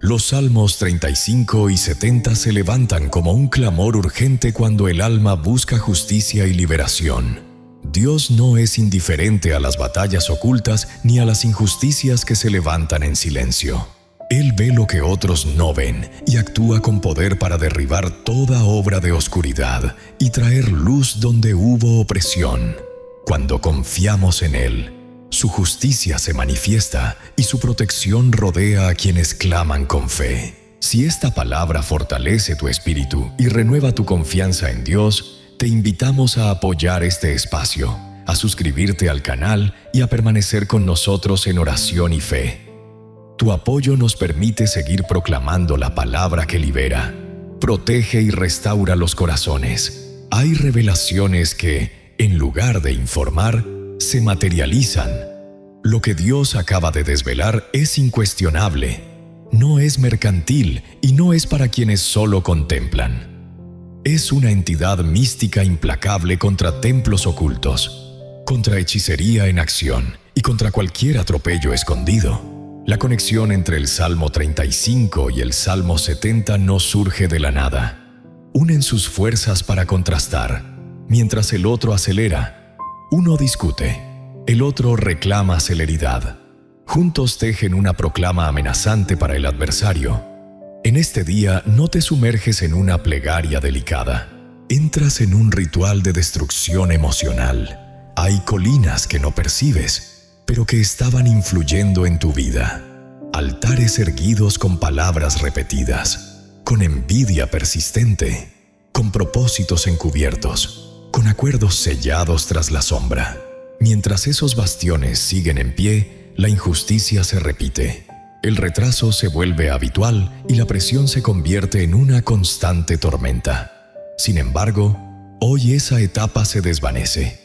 Los salmos 35 y 70 se levantan como un clamor urgente cuando el alma busca justicia y liberación. Dios no es indiferente a las batallas ocultas ni a las injusticias que se levantan en silencio. Él ve lo que otros no ven y actúa con poder para derribar toda obra de oscuridad y traer luz donde hubo opresión. Cuando confiamos en Él, su justicia se manifiesta y su protección rodea a quienes claman con fe. Si esta palabra fortalece tu espíritu y renueva tu confianza en Dios, te invitamos a apoyar este espacio, a suscribirte al canal y a permanecer con nosotros en oración y fe. Tu apoyo nos permite seguir proclamando la palabra que libera, protege y restaura los corazones. Hay revelaciones que, en lugar de informar, se materializan. Lo que Dios acaba de desvelar es incuestionable, no es mercantil y no es para quienes solo contemplan. Es una entidad mística implacable contra templos ocultos, contra hechicería en acción y contra cualquier atropello escondido. La conexión entre el Salmo 35 y el Salmo 70 no surge de la nada. Unen sus fuerzas para contrastar. Mientras el otro acelera, uno discute, el otro reclama celeridad. Juntos tejen una proclama amenazante para el adversario. En este día no te sumerges en una plegaria delicada. Entras en un ritual de destrucción emocional. Hay colinas que no percibes, pero que estaban influyendo en tu vida. Altares erguidos con palabras repetidas, con envidia persistente, con propósitos encubiertos, con acuerdos sellados tras la sombra. Mientras esos bastiones siguen en pie, la injusticia se repite. El retraso se vuelve habitual y la presión se convierte en una constante tormenta. Sin embargo, hoy esa etapa se desvanece.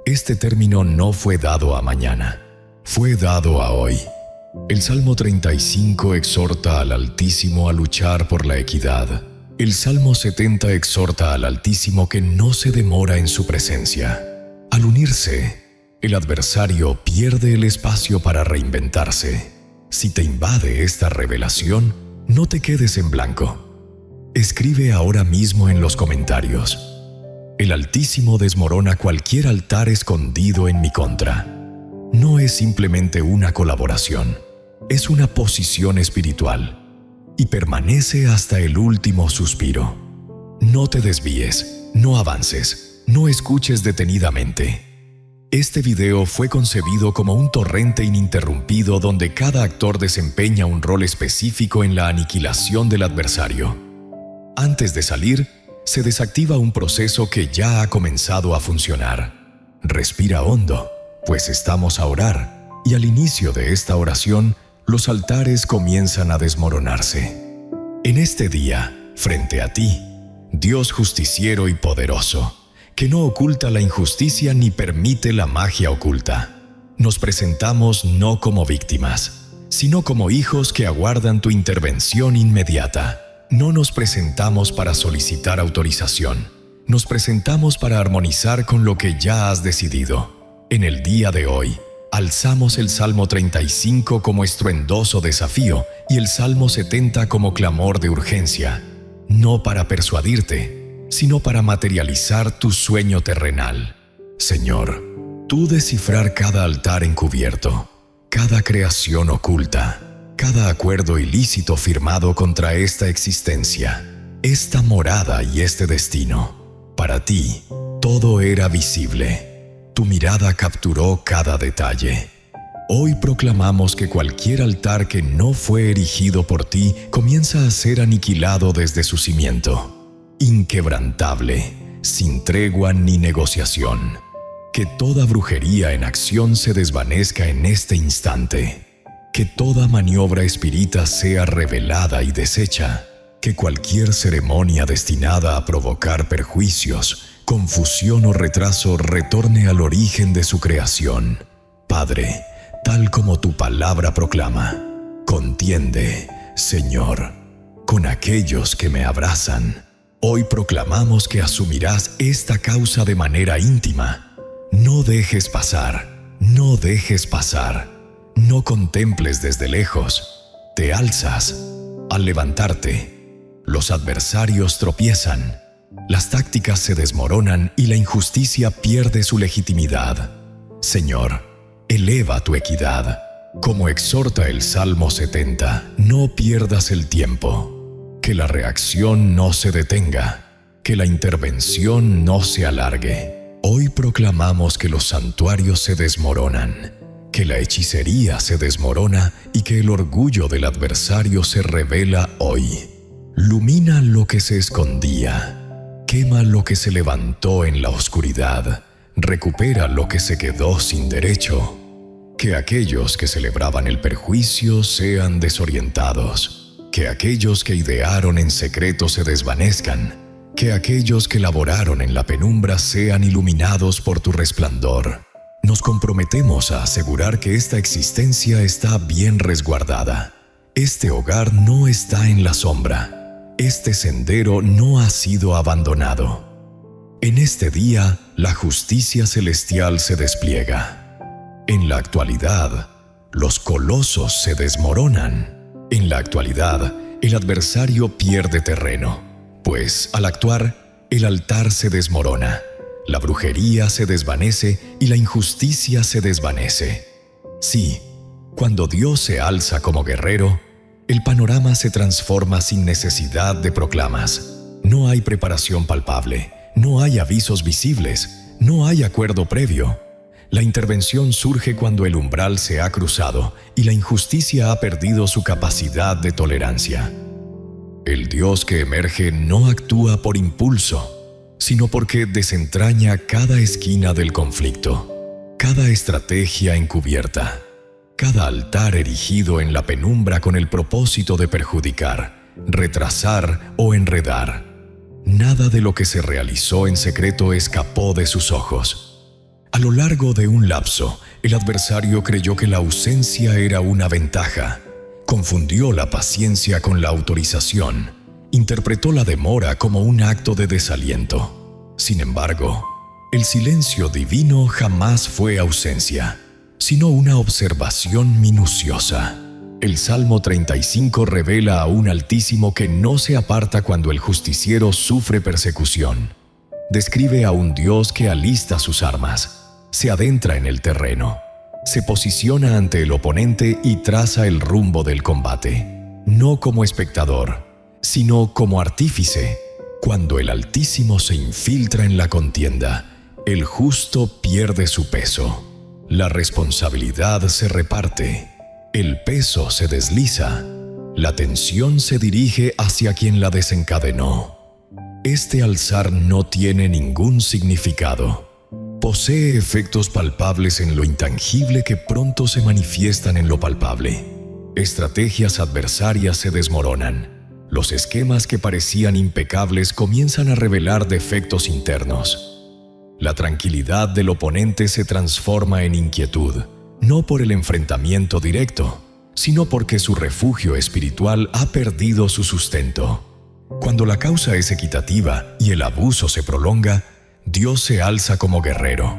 Este término no fue dado a mañana, fue dado a hoy. El Salmo 35 exhorta al Altísimo a luchar por la equidad. El Salmo 70 exhorta al Altísimo que no se demora en su presencia. Al unirse, el adversario pierde el espacio para reinventarse. Si te invade esta revelación, no te quedes en blanco. Escribe ahora mismo en los comentarios: el Altísimo desmorona cualquier altar escondido en mi contra. No es simplemente una colaboración, es una posición espiritual y permanece hasta el último suspiro. No te desvíes, no avances, no escuches detenidamente. Este video fue concebido como un torrente ininterrumpido donde cada actor desempeña un rol específico en la aniquilación del adversario. Antes de salir, se desactiva un proceso que ya ha comenzado a funcionar. Respira hondo, pues estamos a orar, y al inicio de esta oración, los altares comienzan a desmoronarse. En este día, frente a ti, Dios justiciero y poderoso, que no oculta la injusticia ni permite la magia oculta, nos presentamos no como víctimas, sino como hijos que aguardan tu intervención inmediata. No nos presentamos para solicitar autorización, nos presentamos para armonizar con lo que ya has decidido. En el día de hoy, alzamos el Salmo 35 como estruendoso desafío y el Salmo 70 como clamor de urgencia, no para persuadirte, sino para materializar tu sueño terrenal. Señor, tú descifrar cada altar encubierto, cada creación oculta, cada acuerdo ilícito firmado contra esta existencia, esta morada y este destino. Para ti, todo era visible. Tu mirada capturó cada detalle. Hoy proclamamos que cualquier altar que no fue erigido por ti comienza a ser aniquilado desde su cimiento. Inquebrantable, sin tregua ni negociación. Que toda brujería en acción se desvanezca en este instante. Que toda maniobra espírita sea revelada y deshecha. Que cualquier ceremonia destinada a provocar perjuicios, confusión o retraso retorne al origen de su creación. Padre, tal como tu palabra proclama, contiende, Señor, con aquellos que me abrazan. Hoy proclamamos que asumirás esta causa de manera íntima. No dejes pasar, no dejes pasar. No contemples desde lejos. Te alzas, Al levantarte, los adversarios tropiezan, las tácticas se desmoronan y la injusticia pierde su legitimidad. Señor, eleva tu equidad. Como exhorta el Salmo 70, no pierdas el tiempo, que la reacción no se detenga, que la intervención no se alargue. Hoy proclamamos que los santuarios se desmoronan, que la hechicería se desmorona y que el orgullo del adversario se revela hoy. Lumina lo que se escondía, quema lo que se levantó en la oscuridad, recupera lo que se quedó sin derecho. Que aquellos que celebraban el perjuicio sean desorientados, que aquellos que idearon en secreto se desvanezcan, que aquellos que laboraron en la penumbra sean iluminados por tu resplandor. Nos comprometemos a asegurar que esta existencia está bien resguardada. Este hogar no está en la sombra. Este sendero no ha sido abandonado. En este día, la justicia celestial se despliega. En la actualidad, los colosos se desmoronan. En la actualidad, el adversario pierde terreno, pues al actuar, el altar se desmorona, la brujería se desvanece y la injusticia se desvanece. Sí, cuando Dios se alza como guerrero, el panorama se transforma sin necesidad de proclamas. No hay preparación palpable, no hay avisos visibles, no hay acuerdo previo. La intervención surge cuando el umbral se ha cruzado y la injusticia ha perdido su capacidad de tolerancia. El Dios que emerge no actúa por impulso, sino porque desentraña cada esquina del conflicto, cada estrategia encubierta, cada altar erigido en la penumbra con el propósito de perjudicar, retrasar o enredar. Nada de lo que se realizó en secreto escapó de sus ojos. A lo largo de un lapso, el adversario creyó que la ausencia era una ventaja. Confundió la paciencia con la autorización. Interpretó la demora como un acto de desaliento. Sin embargo, el silencio divino jamás fue ausencia, sino una observación minuciosa. El Salmo 35 revela a un Altísimo que no se aparta cuando el justiciero sufre persecución. Describe a un Dios que alista sus armas, se adentra en el terreno, se posiciona ante el oponente y traza el rumbo del combate, no como espectador, sino como artífice. Cuando el Altísimo se infiltra en la contienda, el justo pierde su peso, la responsabilidad se reparte, el peso se desliza, la atención se dirige hacia quien la desencadenó. Este alzar no tiene ningún significado. Posee efectos palpables en lo intangible que pronto se manifiestan en lo palpable. Estrategias adversarias se desmoronan. Los esquemas que parecían impecables comienzan a revelar defectos internos. La tranquilidad del oponente se transforma en inquietud, no por el enfrentamiento directo, sino porque su refugio espiritual ha perdido su sustento. Cuando la causa es equitativa y el abuso se prolonga, Dios se alza como guerrero.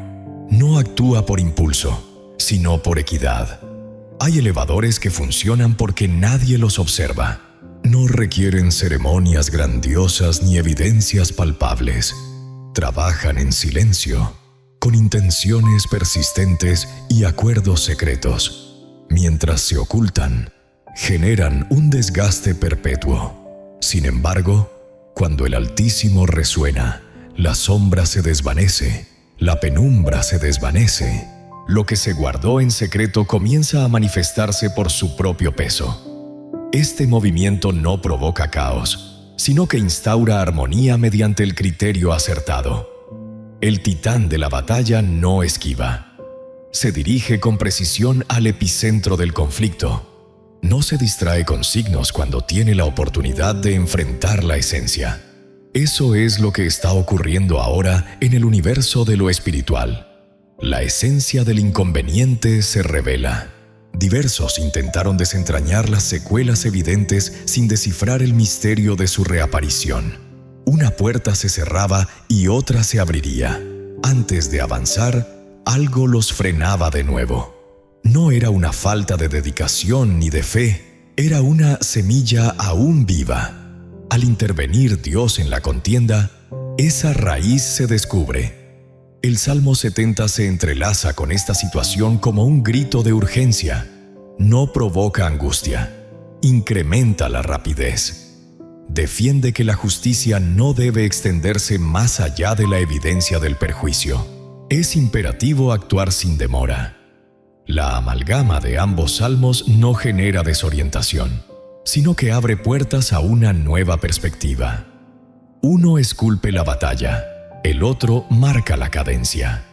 No actúa por impulso, sino por equidad. Hay elevadores que funcionan porque nadie los observa. No requieren ceremonias grandiosas ni evidencias palpables. Trabajan en silencio, con intenciones persistentes y acuerdos secretos. Mientras se ocultan, generan un desgaste perpetuo. Sin embargo, cuando el Altísimo resuena, la sombra se desvanece, la penumbra se desvanece. Lo que se guardó en secreto comienza a manifestarse por su propio peso. Este movimiento no provoca caos, sino que instaura armonía mediante el criterio acertado. El titán de la batalla no esquiva. Se dirige con precisión al epicentro del conflicto. No se distrae con signos cuando tiene la oportunidad de enfrentar la esencia. Eso es lo que está ocurriendo ahora en el universo de lo espiritual. La esencia del inconveniente se revela. Diversos intentaron desentrañar las secuelas evidentes sin descifrar el misterio de su reaparición. Una puerta se cerraba y otra se abriría. Antes de avanzar, algo los frenaba de nuevo. No era una falta de dedicación ni de fe, era una semilla aún viva. Al intervenir Dios en la contienda, esa raíz se descubre. El Salmo 70 se entrelaza con esta situación como un grito de urgencia. No provoca angustia, incrementa la rapidez. Defiende que la justicia no debe extenderse más allá de la evidencia del perjuicio. Es imperativo actuar sin demora. La amalgama de ambos salmos no genera desorientación, sino que abre puertas a una nueva perspectiva. Uno esculpe la batalla, el otro marca la cadencia.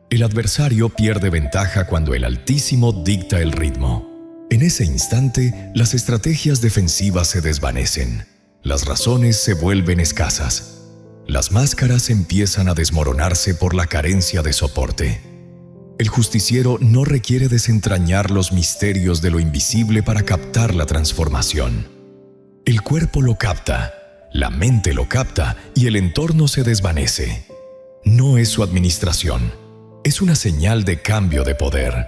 El adversario pierde ventaja cuando el Altísimo dicta el ritmo. En ese instante, las estrategias defensivas se desvanecen, las razones se vuelven escasas. Las máscaras empiezan a desmoronarse por la carencia de soporte. El justiciero no requiere desentrañar los misterios de lo invisible para captar la transformación. El cuerpo lo capta, la mente lo capta y el entorno se desvanece. No es su administración, es una señal de cambio de poder.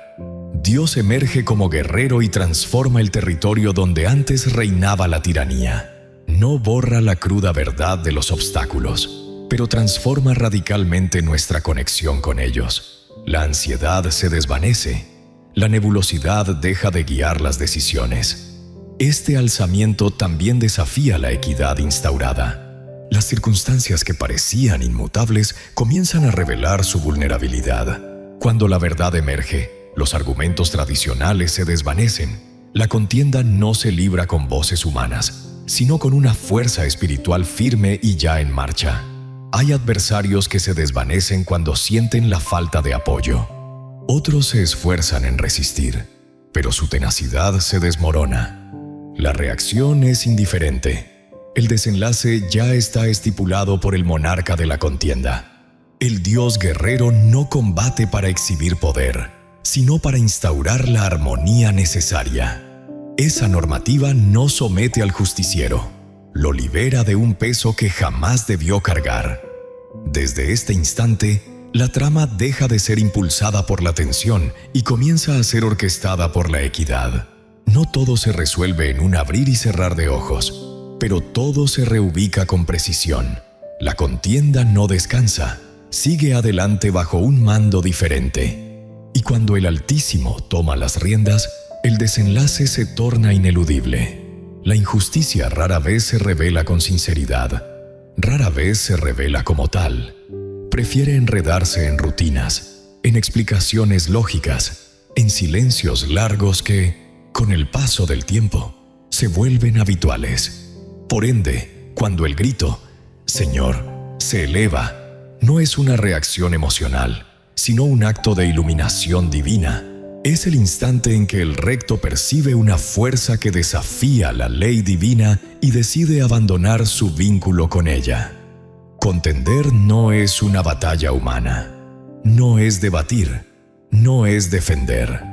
Dios emerge como guerrero y transforma el territorio donde antes reinaba la tiranía. No borra la cruda verdad de los obstáculos, pero transforma radicalmente nuestra conexión con ellos. La ansiedad se desvanece, la nebulosidad deja de guiar las decisiones. Este alzamiento también desafía la equidad instaurada. Las circunstancias que parecían inmutables comienzan a revelar su vulnerabilidad. Cuando la verdad emerge, los argumentos tradicionales se desvanecen. La contienda no se libra con voces humanas, sino con una fuerza espiritual firme y ya en marcha. Hay adversarios que se desvanecen cuando sienten la falta de apoyo. Otros se esfuerzan en resistir, pero su tenacidad se desmorona. La reacción es indiferente. El desenlace ya está estipulado por el monarca de la contienda. El Dios guerrero no combate para exhibir poder, sino para instaurar la armonía necesaria. Esa normativa no somete al justiciero, lo libera de un peso que jamás debió cargar. Desde este instante, la trama deja de ser impulsada por la tensión y comienza a ser orquestada por la equidad. No todo se resuelve en un abrir y cerrar de ojos, pero todo se reubica con precisión. La contienda no descansa, sigue adelante bajo un mando diferente. Y cuando el Altísimo toma las riendas, el desenlace se torna ineludible. La injusticia rara vez se revela con sinceridad, rara vez se revela como tal. Prefiere enredarse en rutinas, en explicaciones lógicas, en silencios largos que, con el paso del tiempo, se vuelven habituales. Por ende, cuando el grito, «Señor», se eleva, no es una reacción emocional, sino un acto de iluminación divina. Es el instante en que el recto percibe una fuerza que desafía la ley divina y decide abandonar su vínculo con ella. Contender no es una batalla humana, no es debatir, no es defender,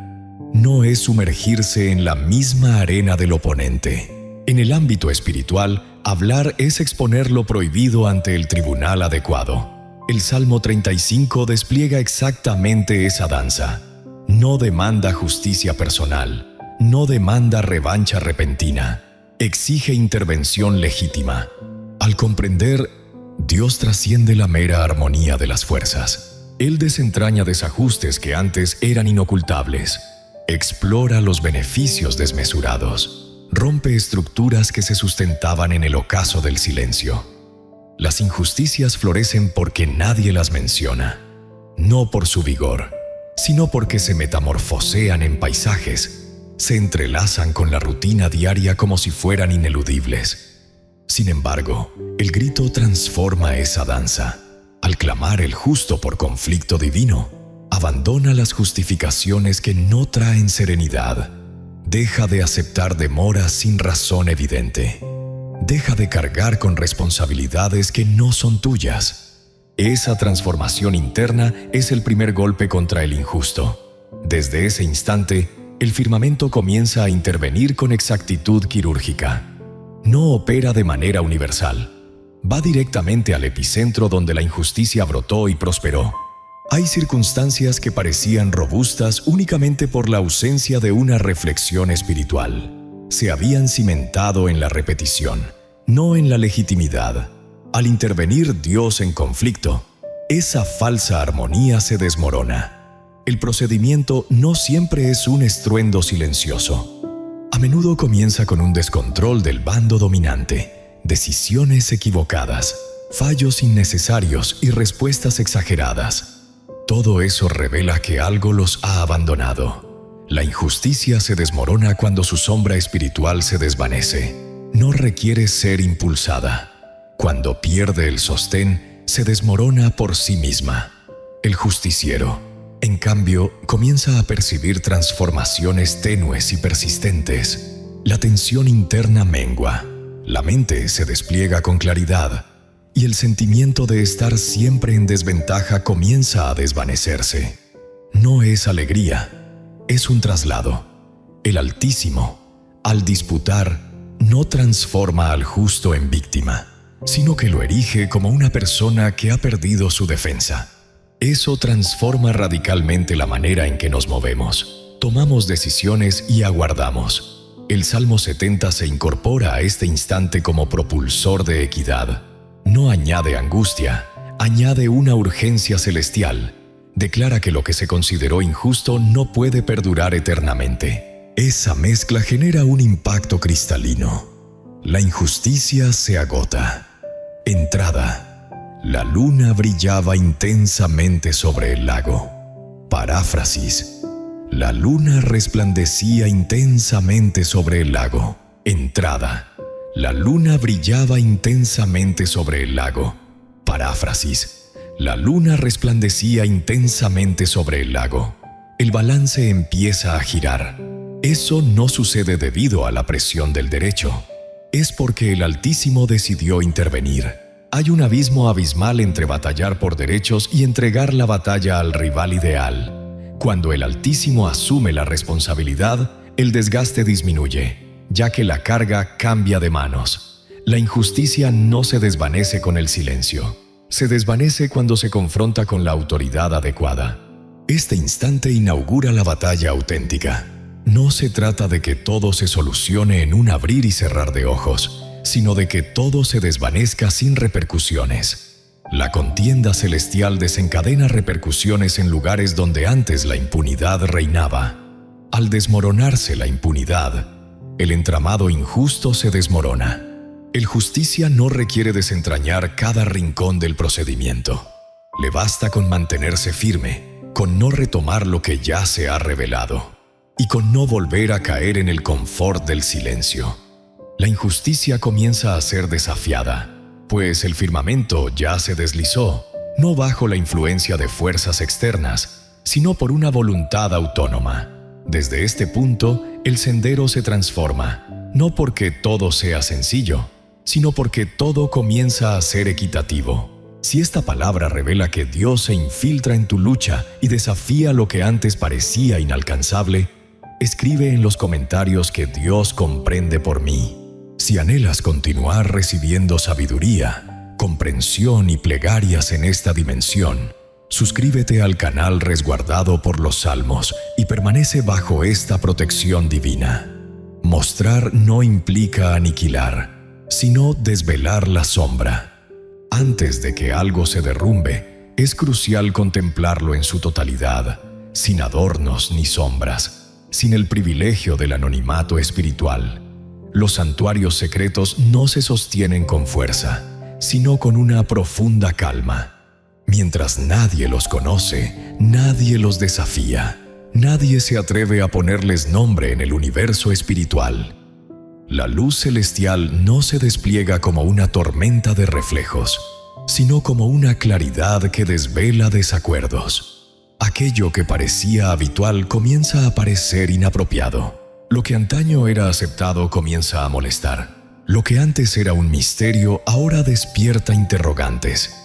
no es sumergirse en la misma arena del oponente. En el ámbito espiritual, hablar es exponer lo prohibido ante el tribunal adecuado. El Salmo 35 despliega exactamente esa danza. No demanda justicia personal, no demanda revancha repentina, exige intervención legítima. Al comprender, Dios trasciende la mera armonía de las fuerzas. Él desentraña desajustes que antes eran inocultables, explora los beneficios desmesurados, rompe estructuras que se sustentaban en el ocaso del silencio. Las injusticias florecen porque nadie las menciona, no por su vigor, sino porque se metamorfosean en paisajes, se entrelazan con la rutina diaria como si fueran ineludibles. Sin embargo, el grito transforma esa danza. Al clamar el justo por conflicto divino, abandona las justificaciones que no traen serenidad. Deja de aceptar demoras sin razón evidente. Deja de cargar con responsabilidades que no son tuyas. Esa transformación interna es el primer golpe contra el injusto. Desde ese instante, el firmamento comienza a intervenir con exactitud quirúrgica. No opera de manera universal. Va directamente al epicentro donde la injusticia brotó y prosperó. Hay circunstancias que parecían robustas únicamente por la ausencia de una reflexión espiritual. se habían cimentado en la repetición, no en la legitimidad. Al intervenir Dios en conflicto, esa falsa armonía se desmorona. El procedimiento no siempre es un estruendo silencioso. A menudo comienza con un descontrol del bando dominante, decisiones equivocadas, fallos innecesarios y respuestas exageradas. Todo eso revela que algo los ha abandonado. La injusticia se desmorona cuando su sombra espiritual se desvanece. No requiere ser impulsada. Cuando pierde el sostén, se desmorona por sí misma. El justiciero, en cambio, comienza a percibir transformaciones tenues y persistentes. La tensión interna mengua, la mente se despliega con claridad y el sentimiento de estar siempre en desventaja comienza a desvanecerse. No es alegría, es un traslado. El Altísimo, al disputar, no transforma al justo en víctima, sino que lo erige como una persona que ha perdido su defensa. Eso transforma radicalmente la manera en que nos movemos. Tomamos decisiones y aguardamos. El Salmo 70 se incorpora a este instante como propulsor de equidad. No añade angustia, añade una urgencia celestial. Declara que lo que se consideró injusto no puede perdurar eternamente. Esa mezcla genera un impacto cristalino. La injusticia se agota. Entrada. La luna brillaba intensamente sobre el lago. Paráfrasis. La luna resplandecía intensamente sobre el lago. Entrada. La luna brillaba intensamente sobre el lago. Paráfrasis. La luna resplandecía intensamente sobre el lago. El balance empieza a girar. Eso no sucede debido a la presión del derecho. Es porque el Altísimo decidió intervenir. Hay un abismo abismal entre batallar por derechos y entregar la batalla al rival ideal. Cuando el Altísimo asume la responsabilidad, el desgaste disminuye, ya que la carga cambia de manos. La injusticia no se desvanece con el silencio. Se desvanece cuando se confronta con la autoridad adecuada. Este instante inaugura la batalla auténtica. No se trata de que todo se solucione en un abrir y cerrar de ojos, sino de que todo se desvanezca sin repercusiones. La contienda celestial desencadena repercusiones en lugares donde antes la impunidad reinaba. Al desmoronarse la impunidad, el entramado injusto se desmorona. El justicia no requiere desentrañar cada rincón del procedimiento. Le basta con mantenerse firme, con no retomar lo que ya se ha revelado, y con no volver a caer en el confort del silencio. La injusticia comienza a ser desafiada, pues el firmamento ya se deslizó, no bajo la influencia de fuerzas externas, sino por una voluntad autónoma. Desde este punto, el sendero se transforma, no porque todo sea sencillo, sino porque todo comienza a ser equitativo. Si esta palabra revela que Dios se infiltra en tu lucha y desafía lo que antes parecía inalcanzable, escribe en los comentarios que Dios comprende por mí. Si anhelas continuar recibiendo sabiduría, comprensión y plegarias en esta dimensión, suscríbete al canal resguardado por los Salmos y permanece bajo esta protección divina. Mostrar no implica aniquilar, sino desvelar la sombra. Antes de que algo se derrumbe, es crucial contemplarlo en su totalidad, sin adornos ni sombras, sin el privilegio del anonimato espiritual. Los santuarios secretos no se sostienen con fuerza, sino con una profunda calma. Mientras nadie los conoce, nadie los desafía. Nadie se atreve a ponerles nombre en el universo espiritual. La luz celestial no se despliega como una tormenta de reflejos, sino como una claridad que desvela desacuerdos. Aquello que parecía habitual comienza a parecer inapropiado. Lo que antaño era aceptado comienza a molestar. Lo que antes era un misterio ahora despierta interrogantes.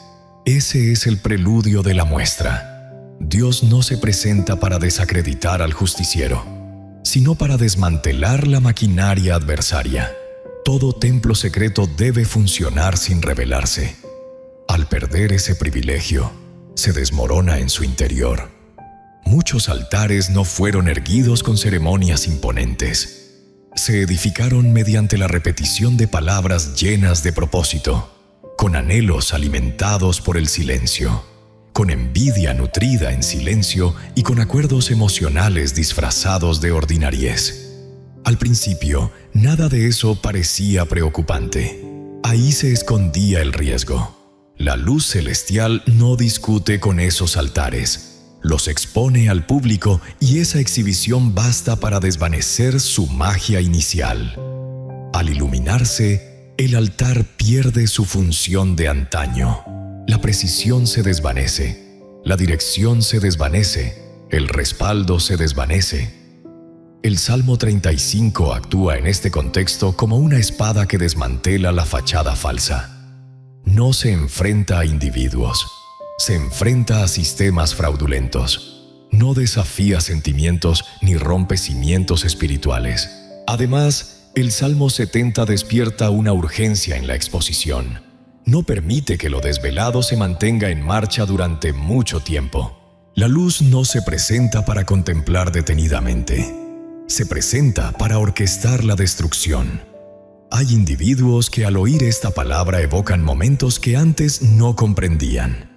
Ese es el preludio de la muestra. Dios no se presenta para desacreditar al justiciero, sino para desmantelar la maquinaria adversaria. Todo templo secreto debe funcionar sin revelarse. Al perder ese privilegio, se desmorona en su interior. Muchos altares no fueron erguidos con ceremonias imponentes. Se edificaron mediante la repetición de palabras llenas de propósito, con anhelos alimentados por el silencio, con envidia nutrida en silencio y con acuerdos emocionales disfrazados de ordinariez. Al principio, nada de eso parecía preocupante. Ahí se escondía el riesgo. La luz celestial no discute con esos altares, los expone al público y esa exhibición basta para desvanecer su magia inicial. Al iluminarse, el altar pierde su función de antaño. La precisión se desvanece, la dirección se desvanece, el respaldo se desvanece. El Salmo 35 actúa en este contexto como una espada que desmantela la fachada falsa. No se enfrenta a individuos, se enfrenta a sistemas fraudulentos. No desafía sentimientos ni rompe cimientos espirituales. Además, el Salmo 70 despierta una urgencia en la exposición. No permite que lo desvelado se mantenga en marcha durante mucho tiempo. La luz no se presenta para contemplar detenidamente. Se presenta para orquestar la destrucción. Hay individuos que al oír esta palabra evocan momentos que antes no comprendían.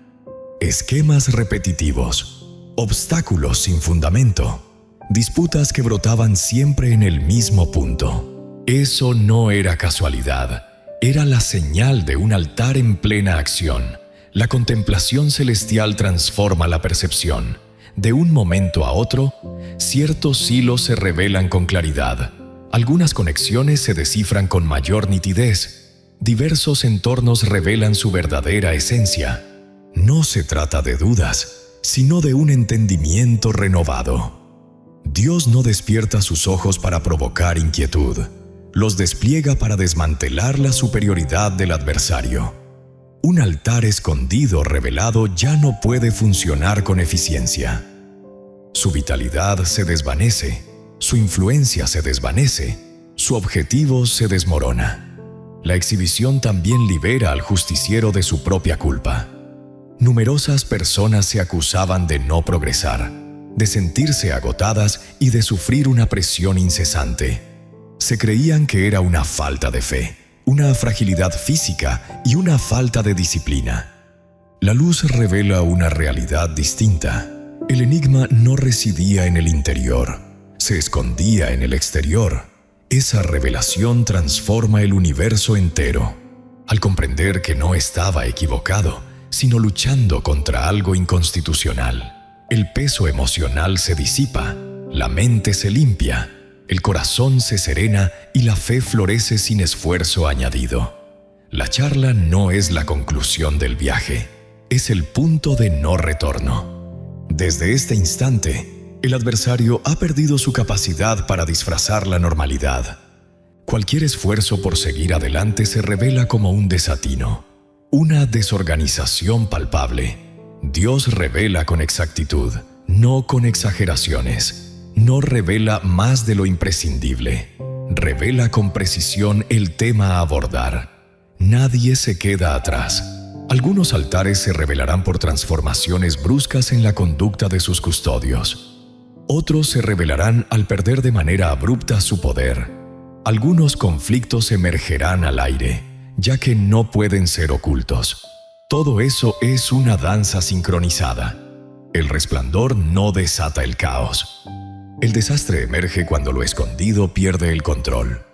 Esquemas repetitivos, obstáculos sin fundamento, disputas que brotaban siempre en el mismo punto. Eso no era casualidad, era la señal de un altar en plena acción. La contemplación celestial transforma la percepción. De un momento a otro, ciertos hilos se revelan con claridad. Algunas conexiones se descifran con mayor nitidez. Diversos entornos revelan su verdadera esencia. No se trata de dudas, sino de un entendimiento renovado. Dios no despierta sus ojos para provocar inquietud. Los despliega para desmantelar la superioridad del adversario. Un altar escondido revelado ya no puede funcionar con eficiencia. Su vitalidad se desvanece, su influencia se desvanece, su objetivo se desmorona. La exhibición también libera al justiciero de su propia culpa. Numerosas personas se acusaban de no progresar, de sentirse agotadas y de sufrir una presión incesante. Se creían que era una falta de fe, una fragilidad física y una falta de disciplina. La luz revela una realidad distinta. El enigma no residía en el interior, se escondía en el exterior. Esa revelación transforma el universo entero. Al comprender que no estaba equivocado, sino luchando contra algo inconstitucional, el peso emocional se disipa, la mente se limpia, el corazón se serena y la fe florece sin esfuerzo añadido. La charla no es la conclusión del viaje, es el punto de no retorno. Desde este instante, el adversario ha perdido su capacidad para disfrazar la normalidad. Cualquier esfuerzo por seguir adelante se revela como un desatino, una desorganización palpable. Dios revela con exactitud, no con exageraciones. No revela más de lo imprescindible. Revela con precisión el tema a abordar. Nadie se queda atrás. Algunos altares se revelarán por transformaciones bruscas en la conducta de sus custodios. Otros se revelarán al perder de manera abrupta su poder. Algunos conflictos emergerán al aire, ya que no pueden ser ocultos. Todo eso es una danza sincronizada. El resplandor no desata el caos. El desastre emerge cuando lo escondido pierde el control.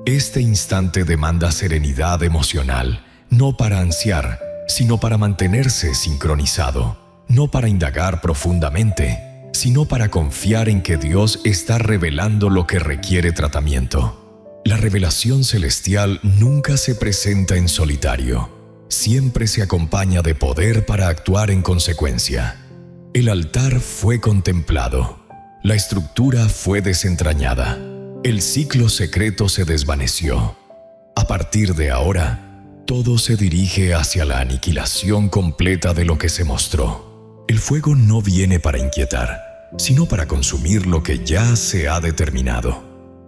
Este instante demanda serenidad emocional, no para ansiar, sino para mantenerse sincronizado, no para indagar profundamente, sino para confiar en que Dios está revelando lo que requiere tratamiento. La revelación celestial nunca se presenta en solitario, siempre se acompaña de poder para actuar en consecuencia. El altar fue contemplado. La estructura fue desentrañada. El ciclo secreto se desvaneció. A partir de ahora, todo se dirige hacia la aniquilación completa de lo que se mostró. El fuego no viene para inquietar, sino para consumir lo que ya se ha determinado.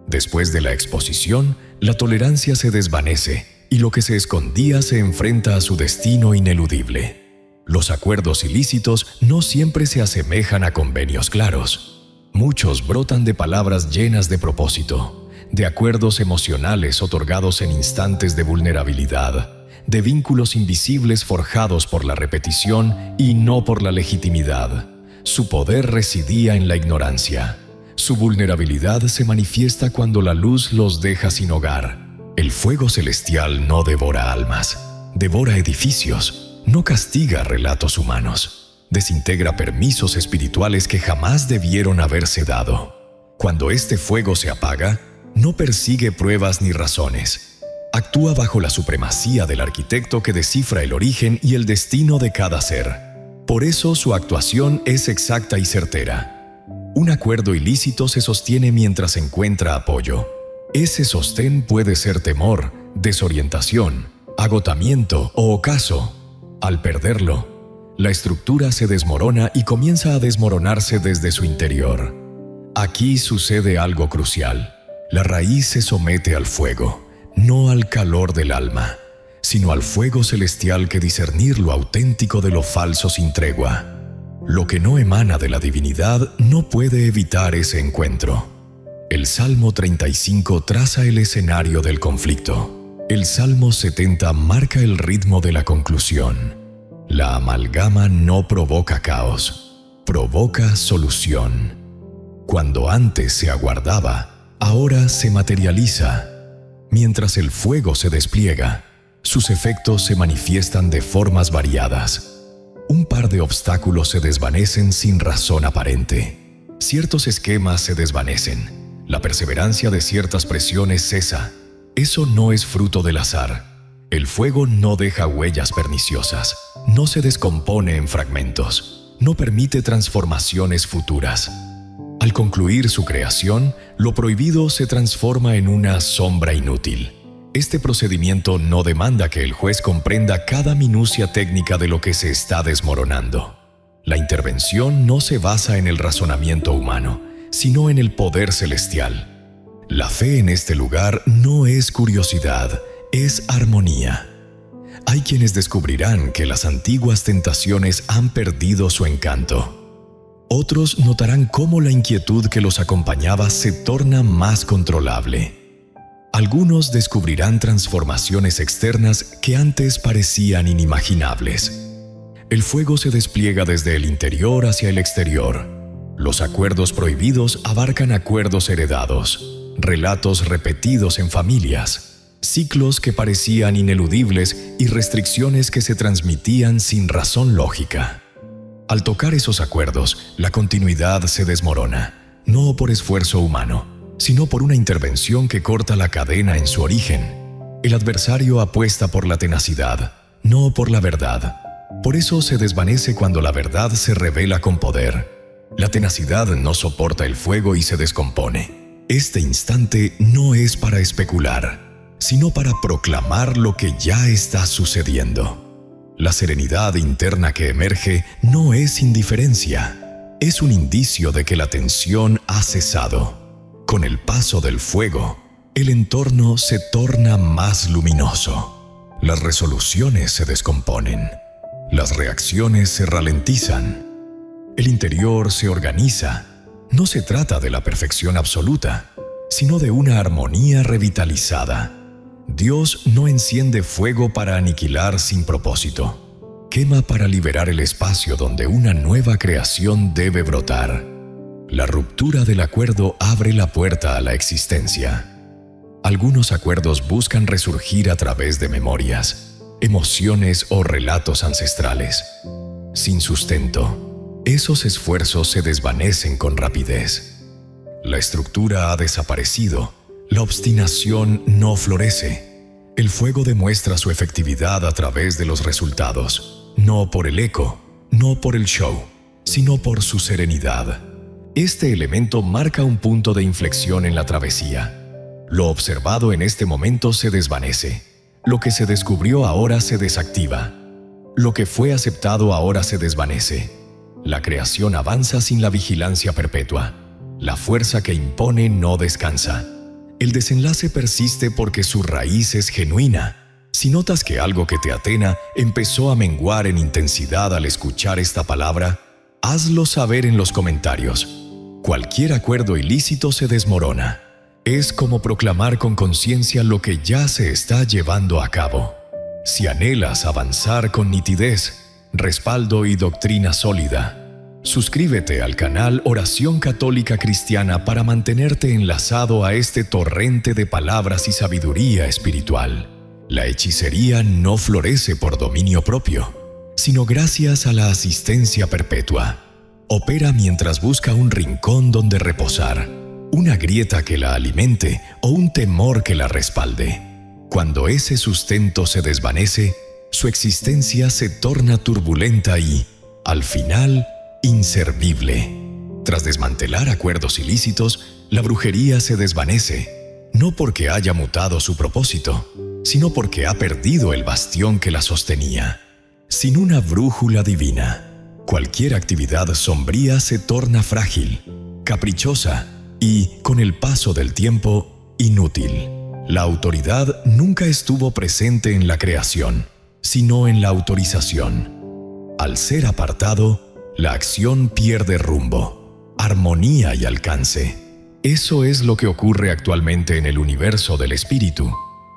Después de la exposición, la tolerancia se desvanece y lo que se escondía se enfrenta a su destino ineludible. Los acuerdos ilícitos no siempre se asemejan a convenios claros. Muchos brotan de palabras llenas de propósito, de acuerdos emocionales otorgados en instantes de vulnerabilidad, de vínculos invisibles forjados por la repetición y no por la legitimidad. Su poder residía en la ignorancia. Su vulnerabilidad se manifiesta cuando la luz los deja sin hogar. El fuego celestial no devora almas, devora edificios, no castiga relatos humanos, desintegra permisos espirituales que jamás debieron haberse dado. Cuando este fuego se apaga, no persigue pruebas ni razones. Actúa bajo la supremacía del arquitecto que descifra el origen y el destino de cada ser. Por eso su actuación es exacta y certera. Un acuerdo ilícito se sostiene mientras encuentra apoyo. Ese sostén puede ser temor, desorientación, agotamiento o ocaso. Al perderlo, la estructura se desmorona y comienza a desmoronarse desde su interior. Aquí sucede algo crucial. La raíz se somete al fuego, no al calor del alma, sino al fuego celestial que discernir lo auténtico de lo falso sin tregua. Lo que no emana de la divinidad no puede evitar ese encuentro. El Salmo 35 traza el escenario del conflicto. El Salmo 70 marca el ritmo de la conclusión. La amalgama no provoca caos, provoca solución. Cuando antes se aguardaba, ahora se materializa. Mientras el fuego se despliega, sus efectos se manifiestan de formas variadas. Un par de obstáculos se desvanecen sin razón aparente. Ciertos esquemas se desvanecen. La perseverancia de ciertas presiones cesa. Eso no es fruto del azar. El fuego no deja huellas perniciosas. No se descompone en fragmentos. No permite transformaciones futuras. Al concluir su creación, lo prohibido se transforma en una sombra inútil. Este procedimiento no demanda que el juez comprenda cada minucia técnica de lo que se está desmoronando. La intervención no se basa en el razonamiento humano, sino en el poder celestial. La fe en este lugar no es curiosidad, es armonía. Hay quienes descubrirán que las antiguas tentaciones han perdido su encanto. Otros notarán cómo la inquietud que los acompañaba se torna más controlable. Algunos descubrirán transformaciones externas que antes parecían inimaginables. El fuego se despliega desde el interior hacia el exterior. Los acuerdos prohibidos abarcan acuerdos heredados, relatos repetidos en familias, ciclos que parecían ineludibles y restricciones que se transmitían sin razón lógica. Al tocar esos acuerdos, la continuidad se desmorona, no por esfuerzo humano, sino por una intervención que corta la cadena en su origen. El adversario apuesta por la tenacidad, no por la verdad. Por eso se desvanece cuando la verdad se revela con poder. La tenacidad no soporta el fuego y se descompone. Este instante no es para especular, sino para proclamar lo que ya está sucediendo. La serenidad interna que emerge no es indiferencia, es un indicio de que la tensión ha cesado. Con el paso del fuego, el entorno se torna más luminoso. Las resoluciones se descomponen, las reacciones se ralentizan, el interior se organiza. No se trata de la perfección absoluta, sino de una armonía revitalizada. Dios no enciende fuego para aniquilar sin propósito. Quema para liberar el espacio donde una nueva creación debe brotar. La ruptura del acuerdo abre la puerta a la existencia. Algunos acuerdos buscan resurgir a través de memorias, emociones o relatos ancestrales. Sin sustento, esos esfuerzos se desvanecen con rapidez. La estructura ha desaparecido. La obstinación no florece. El fuego demuestra su efectividad a través de los resultados, no por el eco, no por el show, sino por su serenidad. Este elemento marca un punto de inflexión en la travesía. Lo observado en este momento se desvanece. Lo que se descubrió ahora se desactiva. Lo que fue aceptado ahora se desvanece. La creación avanza sin la vigilancia perpetua. La fuerza que impone no descansa. El desenlace persiste porque su raíz es genuina. Si notas que algo que te atena empezó a menguar en intensidad al escuchar esta palabra, hazlo saber en los comentarios. Cualquier acuerdo ilícito se desmorona. Es como proclamar con conciencia lo que ya se está llevando a cabo. Si anhelas avanzar con nitidez, respaldo y doctrina sólida, suscríbete al canal Oración Católica Cristiana para mantenerte enlazado a este torrente de palabras y sabiduría espiritual. La hechicería no florece por dominio propio, sino gracias a la asistencia perpetua. Opera mientras busca un rincón donde reposar, una grieta que la alimente o un temor que la respalde. Cuando ese sustento se desvanece, su existencia se torna turbulenta y, al final, inservible. Tras desmantelar acuerdos ilícitos, la brujería se desvanece, no porque haya mutado su propósito, sino porque ha perdido el bastión que la sostenía. Sin una brújula divina, cualquier actividad sombría se torna frágil, caprichosa y, con el paso del tiempo, inútil. La autoridad nunca estuvo presente en la creación, sino en la autorización. Al ser apartado, la acción pierde rumbo, armonía y alcance. Eso es lo que ocurre actualmente en el universo del espíritu.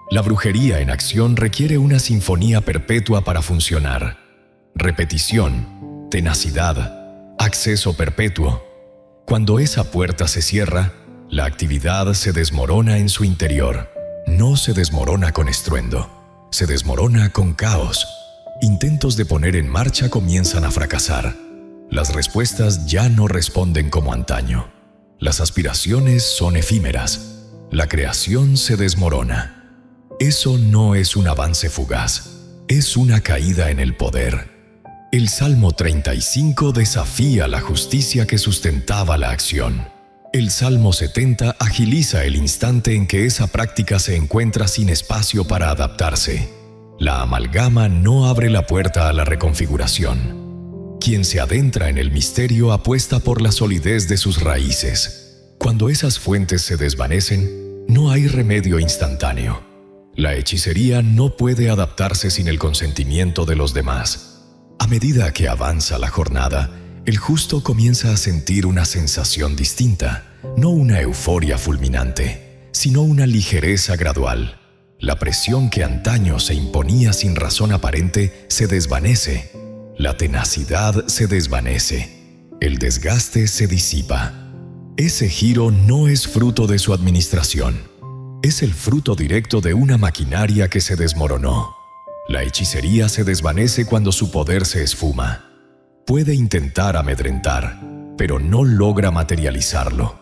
La brujería en acción requiere una sinfonía perpetua para funcionar. Repetición, tenacidad, acceso perpetuo. Cuando esa puerta se cierra, la actividad se desmorona en su interior. No se desmorona con estruendo, se desmorona con caos. Intentos de poner en marcha comienzan a fracasar. Las respuestas ya no responden como antaño. Las aspiraciones son efímeras. La creación se desmorona. Eso no es un avance fugaz, es una caída en el poder. El Salmo 35 desafía la justicia que sustentaba la acción. El Salmo 70 agiliza el instante en que esa práctica se encuentra sin espacio para adaptarse. La amalgama no abre la puerta a la reconfiguración. Quien se adentra en el misterio apuesta por la solidez de sus raíces. Cuando esas fuentes se desvanecen, no hay remedio instantáneo. La hechicería no puede adaptarse sin el consentimiento de los demás. A medida que avanza la jornada, el justo comienza a sentir una sensación distinta, no una euforia fulminante, sino una ligereza gradual. La presión que antaño se imponía sin razón aparente se desvanece. La tenacidad se desvanece. El desgaste se disipa. Ese giro no es fruto de su administración. Es el fruto directo de una maquinaria que se desmoronó. La hechicería se desvanece cuando su poder se esfuma. Puede intentar amedrentar, pero no logra materializarlo.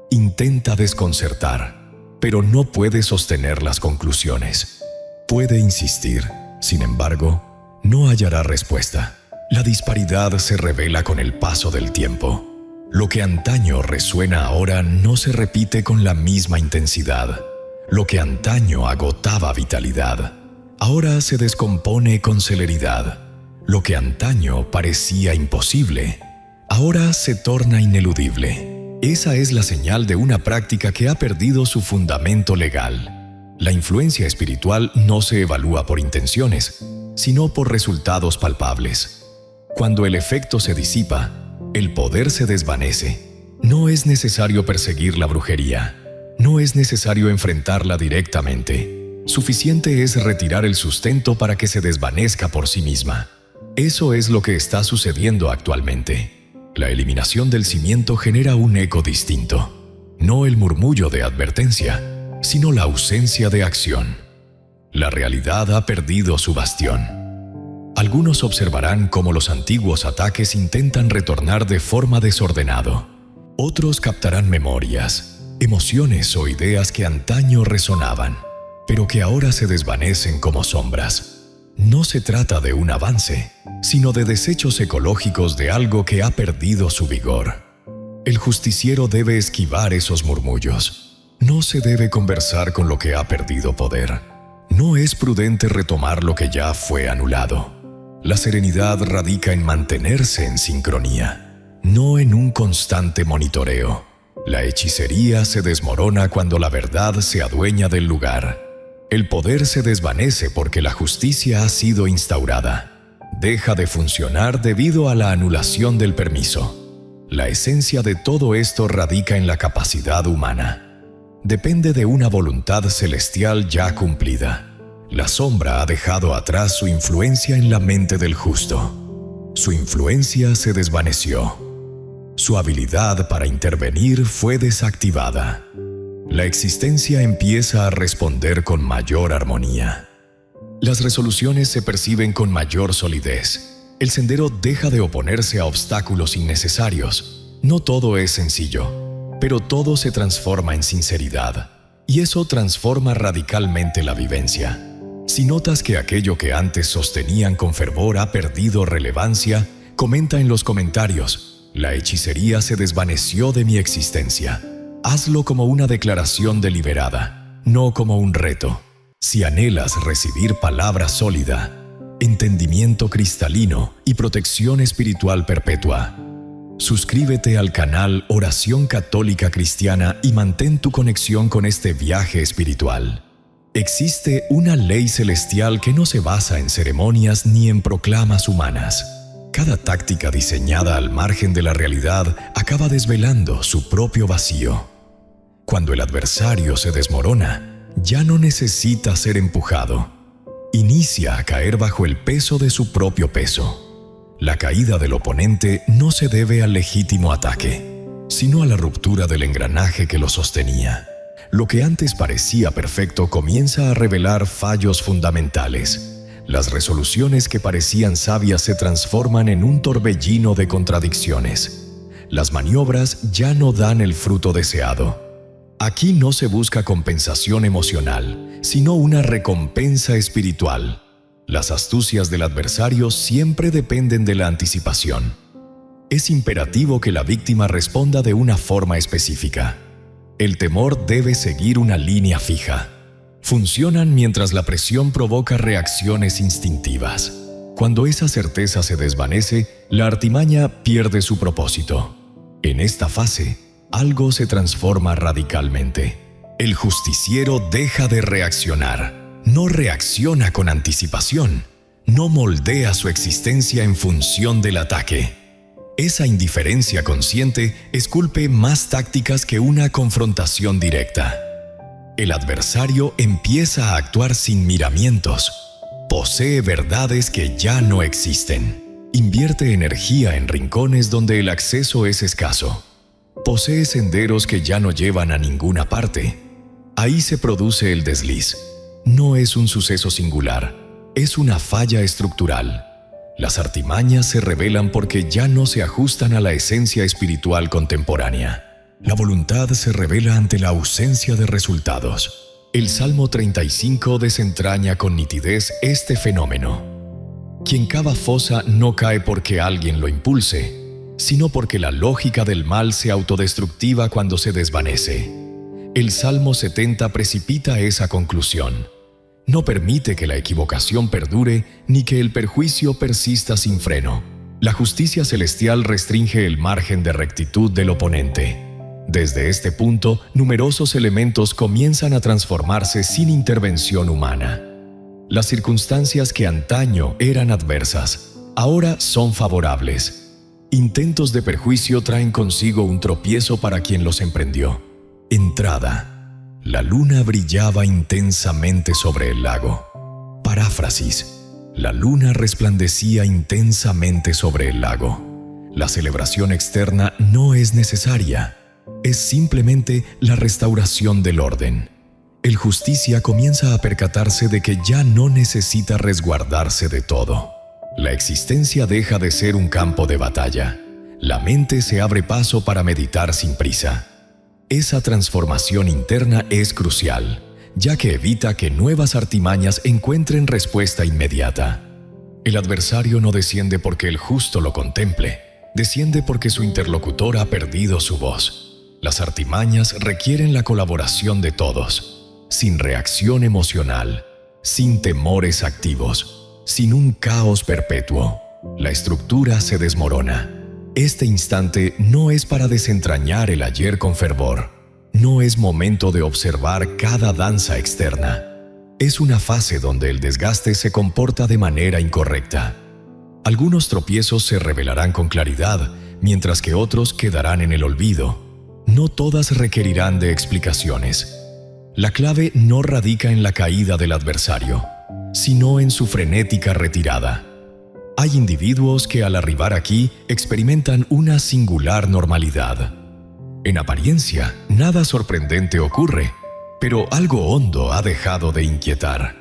Intenta desconcertar, pero no puede sostener las conclusiones. Puede insistir, sin embargo, no hallará respuesta. La disparidad se revela con el paso del tiempo. Lo que antaño resuena ahora no se repite con la misma intensidad. Lo que antaño agotaba vitalidad, ahora se descompone con celeridad. Lo que antaño parecía imposible, ahora se torna ineludible. Esa es la señal de una práctica que ha perdido su fundamento legal. La influencia espiritual no se evalúa por intenciones, sino por resultados palpables. Cuando el efecto se disipa, el poder se desvanece. No es necesario perseguir la brujería. No es necesario enfrentarla directamente. Suficiente es retirar el sustento para que se desvanezca por sí misma. Eso es lo que está sucediendo actualmente. La eliminación del cimiento genera un eco distinto. No el murmullo de advertencia, sino la ausencia de acción. La realidad ha perdido su bastión. Algunos observarán cómo los antiguos ataques intentan retornar de forma desordenada. Otros captarán memorias, emociones o ideas que antaño resonaban, pero que ahora se desvanecen como sombras. No se trata de un avance, sino de desechos ecológicos de algo que ha perdido su vigor. El justiciero debe esquivar esos murmullos. No se debe conversar con lo que ha perdido poder. No es prudente retomar lo que ya fue anulado. La serenidad radica en mantenerse en sincronía, no en un constante monitoreo. La hechicería se desmorona cuando la verdad se adueña del lugar. El poder se desvanece porque la justicia ha sido instaurada. Deja de funcionar debido a la anulación del permiso. La esencia de todo esto radica en la capacidad humana. depende de una voluntad celestial ya cumplida. La sombra ha dejado atrás su influencia en la mente del justo. Su influencia se desvaneció. Su habilidad para intervenir fue desactivada. La existencia empieza a responder con mayor armonía. Las resoluciones se perciben con mayor solidez. El sendero deja de oponerse a obstáculos innecesarios. No todo es sencillo, pero todo se transforma en sinceridad, y eso transforma radicalmente la vivencia. Si notas que aquello que antes sostenían con fervor ha perdido relevancia, comenta en los comentarios: la hechicería se desvaneció de mi existencia. Hazlo como una declaración deliberada, no como un reto. Si anhelas recibir palabra sólida, entendimiento cristalino y protección espiritual perpetua, suscríbete al canal Oración Católica Cristiana y mantén tu conexión con este viaje espiritual. Existe una ley celestial que no se basa en ceremonias ni en proclamas humanas. Cada táctica diseñada al margen de la realidad acaba desvelando su propio vacío. Cuando el adversario se desmorona, ya no necesita ser empujado. Inicia a caer bajo el peso de su propio peso. La caída del oponente no se debe al legítimo ataque, sino a la ruptura del engranaje que lo sostenía. Lo que antes parecía perfecto comienza a revelar fallos fundamentales. Las resoluciones que parecían sabias se transforman en un torbellino de contradicciones. Las maniobras ya no dan el fruto deseado. Aquí no se busca compensación emocional, sino una recompensa espiritual. Las astucias del adversario siempre dependen de la anticipación. Es imperativo que la víctima responda de una forma específica. El temor debe seguir una línea fija. Funcionan mientras la presión provoca reacciones instintivas. Cuando esa certeza se desvanece, la artimaña pierde su propósito. En esta fase, algo se transforma radicalmente. El justiciero deja de reaccionar. No reacciona con anticipación. No moldea su existencia en función del ataque. Esa indiferencia consciente esculpe más tácticas que una confrontación directa. El adversario empieza a actuar sin miramientos. Posee verdades que ya no existen. Invierte energía en rincones donde el acceso es escaso. Posee senderos que ya no llevan a ninguna parte. Ahí se produce el desliz. No es un suceso singular, es una falla estructural. Las artimañas se revelan porque ya no se ajustan a la esencia espiritual contemporánea. La voluntad se revela ante la ausencia de resultados. El Salmo 35 desentraña con nitidez este fenómeno. Quien cava fosa no cae porque alguien lo impulse, sino porque la lógica del mal se autodestructiva cuando se desvanece. El Salmo 70 precipita esa conclusión. No permite que la equivocación perdure ni que el perjuicio persista sin freno. La justicia celestial restringe el margen de rectitud del oponente. Desde este punto, numerosos elementos comienzan a transformarse sin intervención humana. Las circunstancias que antaño eran adversas, ahora son favorables. Intentos de perjuicio traen consigo un tropiezo para quien los emprendió. Entrada. La luna brillaba intensamente sobre el lago. Paráfrasis. La luna resplandecía intensamente sobre el lago. La celebración externa no es necesaria. Es simplemente la restauración del orden. El justicia comienza a percatarse de que ya no necesita resguardarse de todo. La existencia deja de ser un campo de batalla. La mente se abre paso para meditar sin prisa. Esa transformación interna es crucial, ya que evita que nuevas artimañas encuentren respuesta inmediata. El adversario no desciende porque el justo lo contemple, desciende porque su interlocutor ha perdido su voz. Las artimañas requieren la colaboración de todos, sin reacción emocional, sin temores activos, sin un caos perpetuo. La estructura se desmorona. Este instante no es para desentrañar el ayer con fervor. No es momento de observar cada danza externa. Es una fase donde el desgaste se comporta de manera incorrecta. Algunos tropiezos se revelarán con claridad, mientras que otros quedarán en el olvido. No todas requerirán de explicaciones. La clave no radica en la caída del adversario, sino en su frenética retirada. Hay individuos que al arribar aquí experimentan una singular normalidad. En apariencia, nada sorprendente ocurre, pero algo hondo ha dejado de inquietar.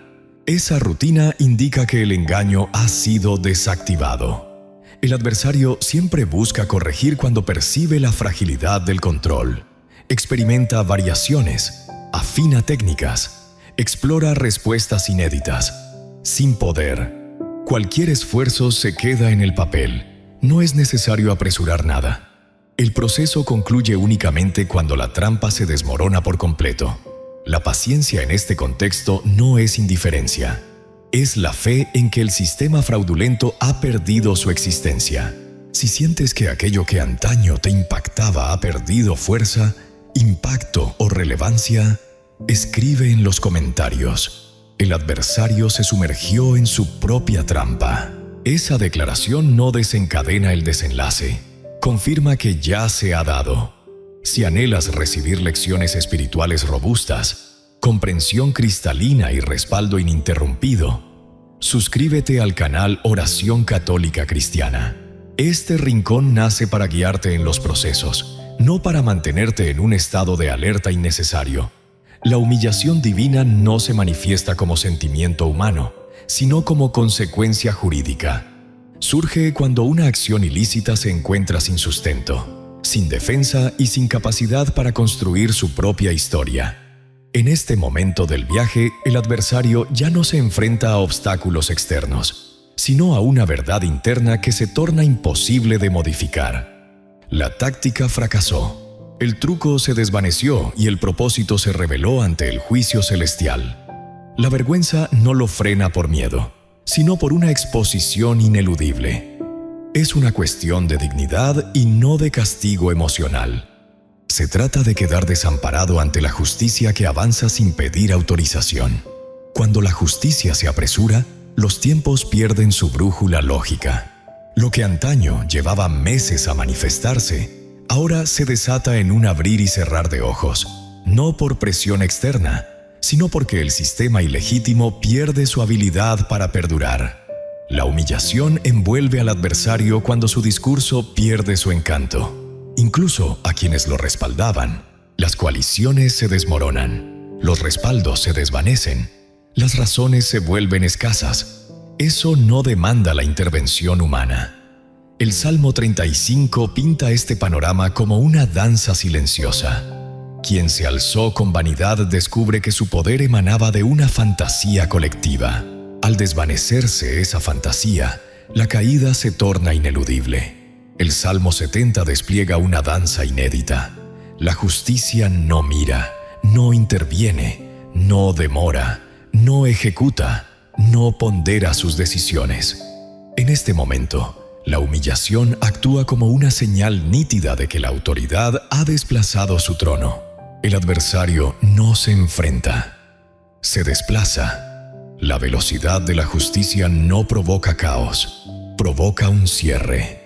Esa rutina indica que el engaño ha sido desactivado. El adversario siempre busca corregir cuando percibe la fragilidad del control. Experimenta variaciones, afina técnicas, explora respuestas inéditas. Sin poder, cualquier esfuerzo se queda en el papel. No es necesario apresurar nada. El proceso concluye únicamente cuando la trampa se desmorona por completo. La paciencia en este contexto no es indiferencia. Es la fe en que el sistema fraudulento ha perdido su existencia. Si sientes que aquello que antaño te impactaba ha perdido fuerza, impacto o relevancia, escribe en los comentarios: el adversario se sumergió en su propia trampa. Esa declaración no desencadena el desenlace. Confirma que ya se ha dado. Si anhelas recibir lecciones espirituales robustas, comprensión cristalina y respaldo ininterrumpido, suscríbete al canal Oración Católica Cristiana. Este rincón nace para guiarte en los procesos, no para mantenerte en un estado de alerta innecesario. La humillación divina no se manifiesta como sentimiento humano, sino como consecuencia jurídica. Surge cuando una acción ilícita se encuentra sin sustento, sin defensa y sin capacidad para construir su propia historia. En este momento del viaje, el adversario ya no se enfrenta a obstáculos externos, sino a una verdad interna que se torna imposible de modificar. La táctica fracasó, el truco se desvaneció y el propósito se reveló ante el juicio celestial. La vergüenza no lo frena por miedo, sino por una exposición ineludible. Es una cuestión de dignidad y no de castigo emocional. Se trata de quedar desamparado ante la justicia que avanza sin pedir autorización. Cuando la justicia se apresura, los tiempos pierden su brújula lógica. Lo que antaño llevaba meses a manifestarse, ahora se desata en un abrir y cerrar de ojos, no por presión externa, sino porque el sistema ilegítimo pierde su habilidad para perdurar. La humillación envuelve al adversario cuando su discurso pierde su encanto. Incluso a quienes lo respaldaban, las coaliciones se desmoronan, los respaldos se desvanecen, las razones se vuelven escasas. Eso no demanda la intervención humana. El Salmo 35 pinta este panorama como una danza silenciosa. Quien se alzó con vanidad descubre que su poder emanaba de una fantasía colectiva. Al desvanecerse esa fantasía, la caída se torna ineludible. El Salmo 70 despliega una danza inédita. La justicia no mira, no interviene, no demora, no ejecuta, no pondera sus decisiones. En este momento, la humillación actúa como una señal nítida de que la autoridad ha desplazado su trono. El adversario no se enfrenta, se desplaza. La velocidad de la justicia no provoca caos, provoca un cierre.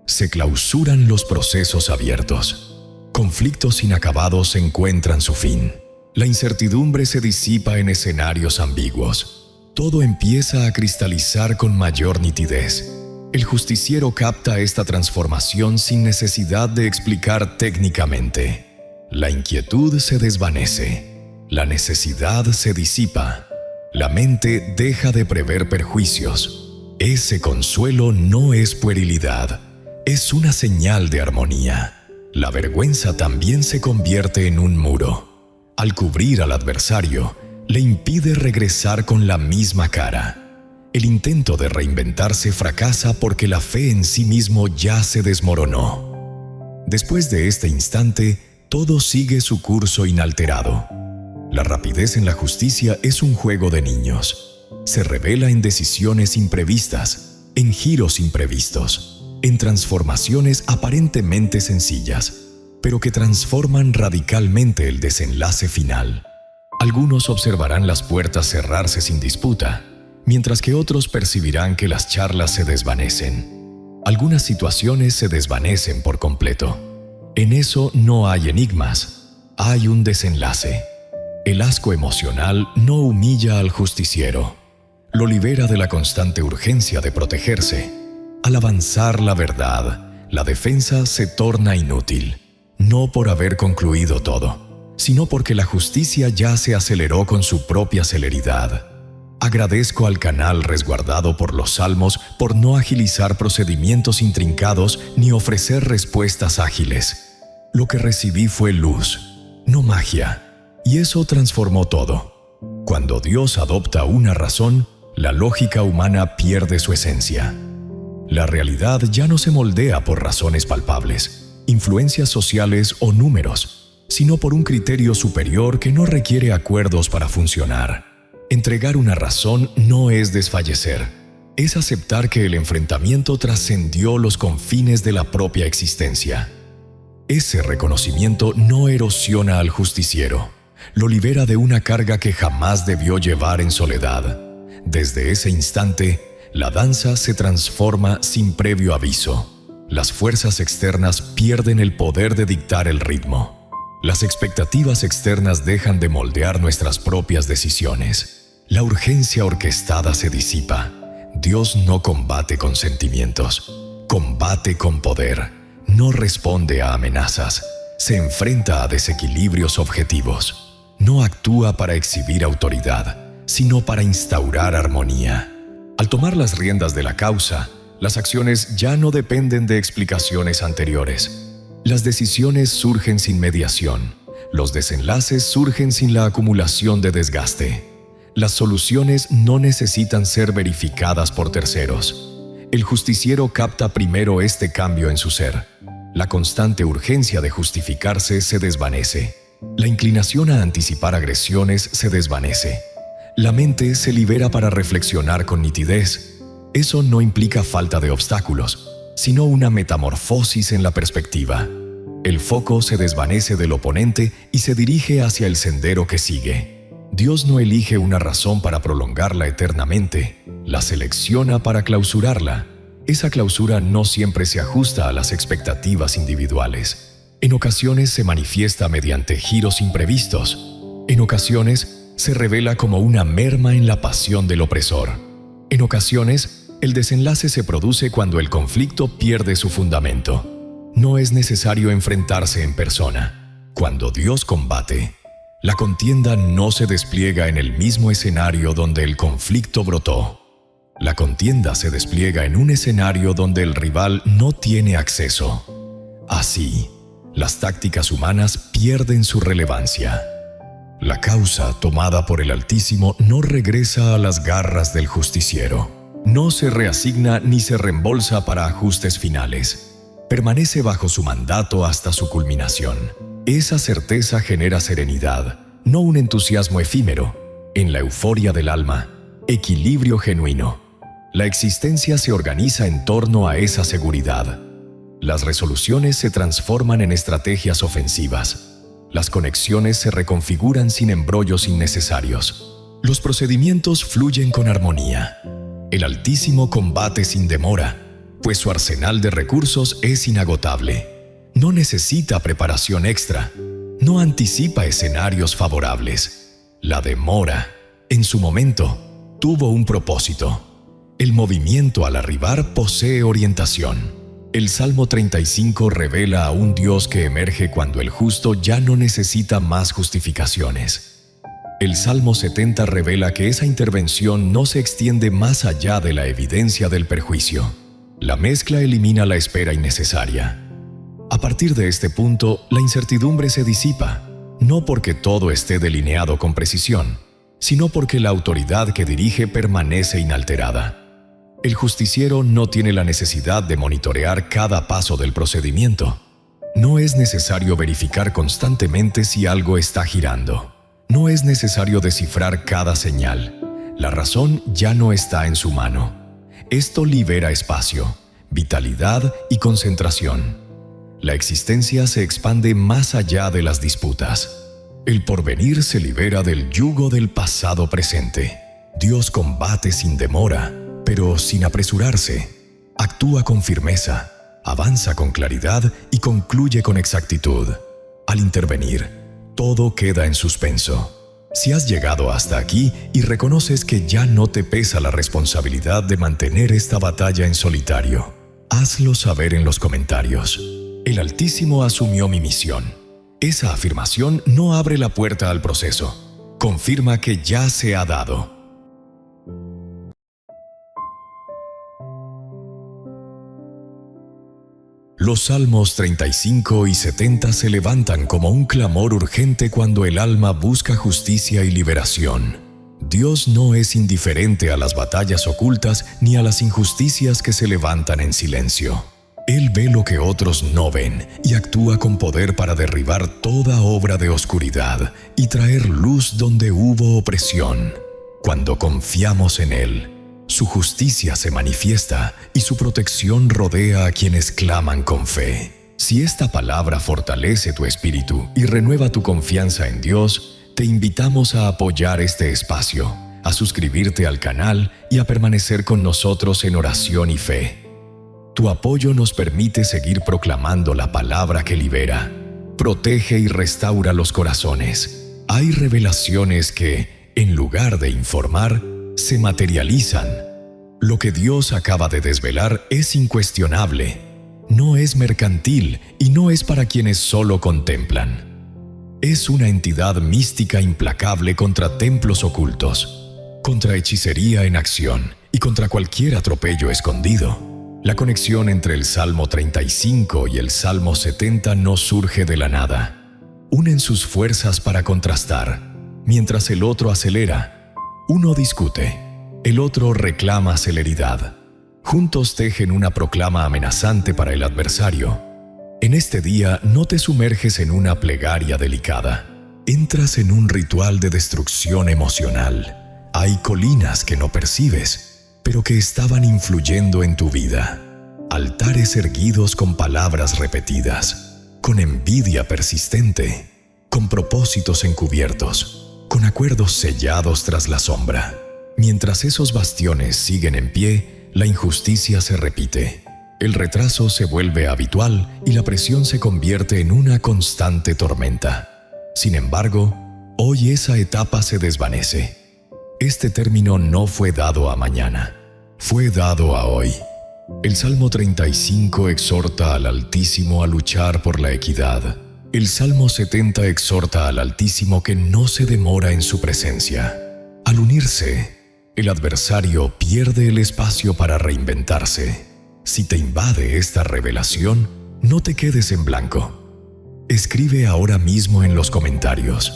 Se clausuran los procesos abiertos. Conflictos inacabados encuentran su fin. La incertidumbre se disipa en escenarios ambiguos. Todo empieza a cristalizar con mayor nitidez. El justiciero capta esta transformación sin necesidad de explicar técnicamente. La inquietud se desvanece, la necesidad se disipa, la mente deja de prever perjuicios. Ese consuelo no es puerilidad, es una señal de armonía. La vergüenza también se convierte en un muro. Al cubrir al adversario, le impide regresar con la misma cara. El intento de reinventarse fracasa porque la fe en sí mismo ya se desmoronó. Después de este instante, todo sigue su curso inalterado. La rapidez en la justicia es un juego de niños. Se revela en decisiones imprevistas, en giros imprevistos, en transformaciones aparentemente sencillas, pero que transforman radicalmente el desenlace final. Algunos observarán las puertas cerrarse sin disputa, mientras que otros percibirán que las charlas se desvanecen. Algunas situaciones se desvanecen por completo. En eso no hay enigmas, hay un desenlace. El asco emocional no humilla al justiciero. Lo libera de la constante urgencia de protegerse. Al avanzar la verdad, la defensa se torna inútil, no por haber concluido todo, sino porque la justicia ya se aceleró con su propia celeridad. Agradezco al canal resguardado por los salmos por no agilizar procedimientos intrincados ni ofrecer respuestas ágiles. Lo que recibí fue luz, no magia, y eso transformó todo. Cuando Dios adopta una razón, la lógica humana pierde su esencia. La realidad ya no se moldea por razones palpables, influencias sociales o números, sino por un criterio superior que no requiere acuerdos para funcionar. Entregar una razón no es desfallecer, es aceptar que el enfrentamiento trascendió los confines de la propia existencia. Ese reconocimiento no erosiona al justiciero, lo libera de una carga que jamás debió llevar en soledad. Desde ese instante, la danza se transforma sin previo aviso. Las fuerzas externas pierden el poder de dictar el ritmo. Las expectativas externas dejan de moldear nuestras propias decisiones. La urgencia orquestada se disipa. Dios no combate con sentimientos, combate con poder. No responde a amenazas, se enfrenta a desequilibrios objetivos. No actúa para exhibir autoridad, sino para instaurar armonía. Al tomar las riendas de la causa, las acciones ya no dependen de explicaciones anteriores. Las decisiones surgen sin mediación. Los desenlaces surgen sin la acumulación de desgaste. Las soluciones no necesitan ser verificadas por terceros. El justiciero capta primero este cambio en su ser. La constante urgencia de justificarse se desvanece. La inclinación a anticipar agresiones se desvanece. La mente se libera para reflexionar con nitidez. Eso no implica falta de obstáculos, sino una metamorfosis en la perspectiva. El foco se desvanece del oponente y se dirige hacia el sendero que sigue. Dios no elige una razón para prolongarla eternamente, la selecciona para clausurarla. Esa clausura no siempre se ajusta a las expectativas individuales. En ocasiones se manifiesta mediante giros imprevistos. En ocasiones se revela como una merma en la pasión del opresor. En ocasiones, el desenlace se produce cuando el conflicto pierde su fundamento. No es necesario enfrentarse en persona. Cuando Dios combate, la contienda no se despliega en el mismo escenario donde el conflicto brotó. La contienda se despliega en un escenario donde el rival no tiene acceso. Así, las tácticas humanas pierden su relevancia. La causa tomada por el Altísimo no regresa a las garras del justiciero. No se reasigna ni se reembolsa para ajustes finales. Permanece bajo su mandato hasta su culminación. Esa certeza genera serenidad, no un entusiasmo efímero. En la euforia del alma, equilibrio genuino. La existencia se organiza en torno a esa seguridad. Las resoluciones se transforman en estrategias ofensivas. Las conexiones se reconfiguran sin embrollos innecesarios. Los procedimientos fluyen con armonía. El Altísimo combate sin demora, pues su arsenal de recursos es inagotable. No necesita preparación extra. No anticipa escenarios favorables. La demora, en su momento, tuvo un propósito. El movimiento al arribar posee orientación. El Salmo 35 revela a un Dios que emerge cuando el justo ya no necesita más justificaciones. El Salmo 70 revela que esa intervención no se extiende más allá de la evidencia del perjuicio. La mezcla elimina la espera innecesaria. A partir de este punto, la incertidumbre se disipa, no porque todo esté delineado con precisión, sino porque la autoridad que dirige permanece inalterada. El justiciero no tiene la necesidad de monitorear cada paso del procedimiento. No es necesario verificar constantemente si algo está girando. No es necesario descifrar cada señal. La razón ya no está en su mano. Esto libera espacio, vitalidad y concentración. La existencia se expande más allá de las disputas. El porvenir se libera del yugo del pasado presente. Dios combate sin demora, pero sin apresurarse. Actúa con firmeza, avanza con claridad y concluye con exactitud. Al intervenir, todo queda en suspenso. Si has llegado hasta aquí y reconoces que ya no te pesa la responsabilidad de mantener esta batalla en solitario, hazlo saber en los comentarios. El Altísimo asumió mi misión. Esa afirmación no abre la puerta al proceso. Confirma que ya se ha dado. Los Salmos 35 y 70 se levantan como un clamor urgente cuando el alma busca justicia y liberación. Dios no es indiferente a las batallas ocultas ni a las injusticias que se levantan en silencio. Él ve lo que otros no ven y actúa con poder para derribar toda obra de oscuridad y traer luz donde hubo opresión. Cuando confiamos en Él, su justicia se manifiesta y su protección rodea a quienes claman con fe. Si esta palabra fortalece tu espíritu y renueva tu confianza en Dios, te invitamos a apoyar este espacio, a suscribirte al canal y a permanecer con nosotros en oración y fe. Tu apoyo nos permite seguir proclamando la palabra que libera, protege y restaura los corazones. Hay revelaciones que, en lugar de informar, se materializan. Lo que Dios acaba de desvelar es incuestionable, no es mercantil y no es para quienes solo contemplan. Es una entidad mística implacable contra templos ocultos, contra hechicería en acción y contra cualquier atropello escondido. La conexión entre el Salmo 35 y el Salmo 70 no surge de la nada. Unen sus fuerzas para contrastar, mientras el otro acelera. Uno discute, el otro reclama celeridad. Juntos tejen una proclama amenazante para el adversario. En este día no te sumerges en una plegaria delicada. Entras en un ritual de destrucción emocional. Hay colinas que no percibes, pero que estaban influyendo en tu vida. Altares erguidos con palabras repetidas, con envidia persistente, con propósitos encubiertos, con acuerdos sellados tras la sombra. Mientras esos bastiones siguen en pie, la injusticia se repite. El retraso se vuelve habitual y la presión se convierte en una constante tormenta. Sin embargo, hoy esa etapa se desvanece. Este término no fue dado a mañana, fue dado a hoy. El Salmo 35 exhorta al Altísimo a luchar por la equidad. El Salmo 70 exhorta al Altísimo que no se demora en su presencia. Al unirse, el adversario pierde el espacio para reinventarse. Si te invade esta revelación, no te quedes en blanco. Escribe ahora mismo en los comentarios: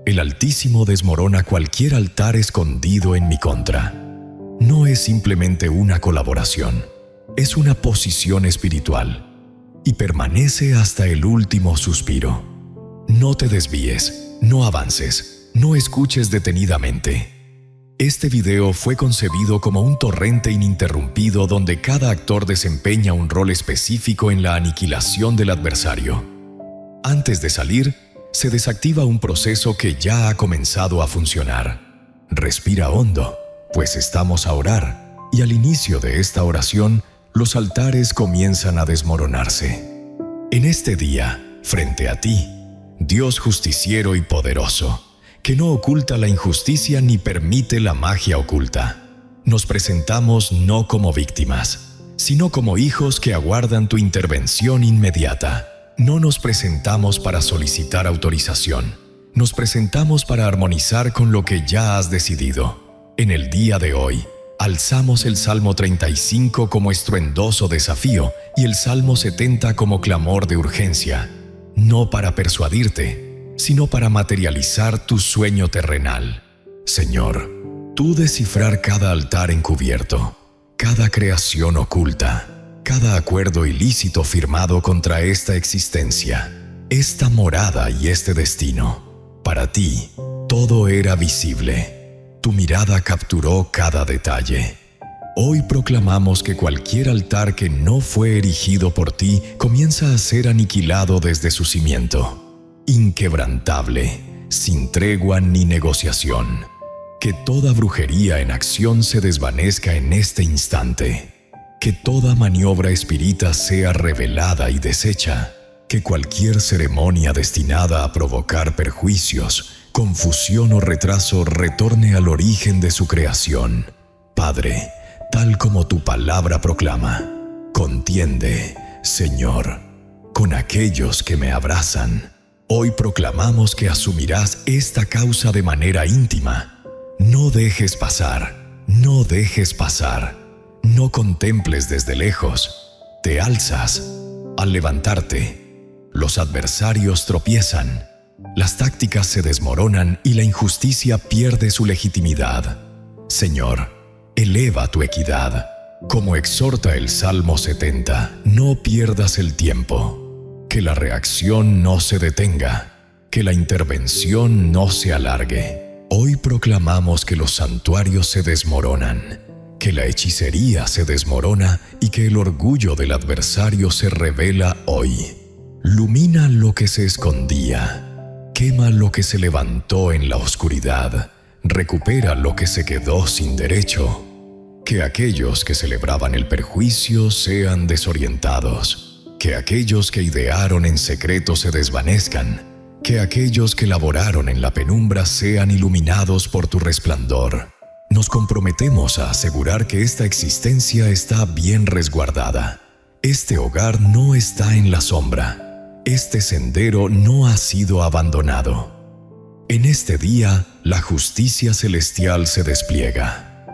el Altísimo desmorona cualquier altar escondido en mi contra. No es simplemente una colaboración, es una posición espiritual. Y permanece hasta el último suspiro. No te desvíes, no avances, no escuches detenidamente. Este video fue concebido como un torrente ininterrumpido donde cada actor desempeña un rol específico en la aniquilación del adversario. Antes de salir, se desactiva un proceso que ya ha comenzado a funcionar. Respira hondo, pues estamos a orar, y al inicio de esta oración, los altares comienzan a desmoronarse. En este día, frente a ti, Dios justiciero y poderoso, que no oculta la injusticia ni permite la magia oculta, nos presentamos no como víctimas, sino como hijos que aguardan tu intervención inmediata. No nos presentamos para solicitar autorización, nos presentamos para armonizar con lo que ya has decidido. En el día de hoy, alzamos el Salmo 35 como estruendoso desafío y el Salmo 70 como clamor de urgencia, no para persuadirte, sino para materializar tu sueño terrenal. Señor, tú descifrar cada altar encubierto, cada creación oculta, cada acuerdo ilícito firmado contra esta existencia, esta morada y este destino. Para ti, todo era visible. Tu mirada capturó cada detalle. Hoy proclamamos que cualquier altar que no fue erigido por ti comienza a ser aniquilado desde su cimiento. Inquebrantable, sin tregua ni negociación. Que toda brujería en acción se desvanezca en este instante. Que toda maniobra espírita sea revelada y deshecha. Que cualquier ceremonia destinada a provocar perjuicios, confusión o retraso retorne al origen de su creación. Padre, tal como tu palabra proclama, contiende, Señor, con aquellos que me abrazan. Hoy proclamamos que asumirás esta causa de manera íntima. No dejes pasar, no dejes pasar. No contemples desde lejos. Te alzas. Al levantarte, los adversarios tropiezan. Las tácticas se desmoronan y la injusticia pierde su legitimidad. Señor, eleva tu equidad. Como exhorta el Salmo 70, no pierdas el tiempo. Que la reacción no se detenga, que la intervención no se alargue. Hoy proclamamos que los santuarios se desmoronan, que la hechicería se desmorona y que el orgullo del adversario se revela hoy. Lumina lo que se escondía. Quema lo que se levantó en la oscuridad, recupera lo que se quedó sin derecho. Que aquellos que celebraban el perjuicio sean desorientados, que aquellos que idearon en secreto se desvanezcan, que aquellos que laboraron en la penumbra sean iluminados por tu resplandor. Nos comprometemos a asegurar que esta existencia está bien resguardada. Este hogar no está en la sombra. Este sendero no ha sido abandonado. En este día, la justicia celestial se despliega.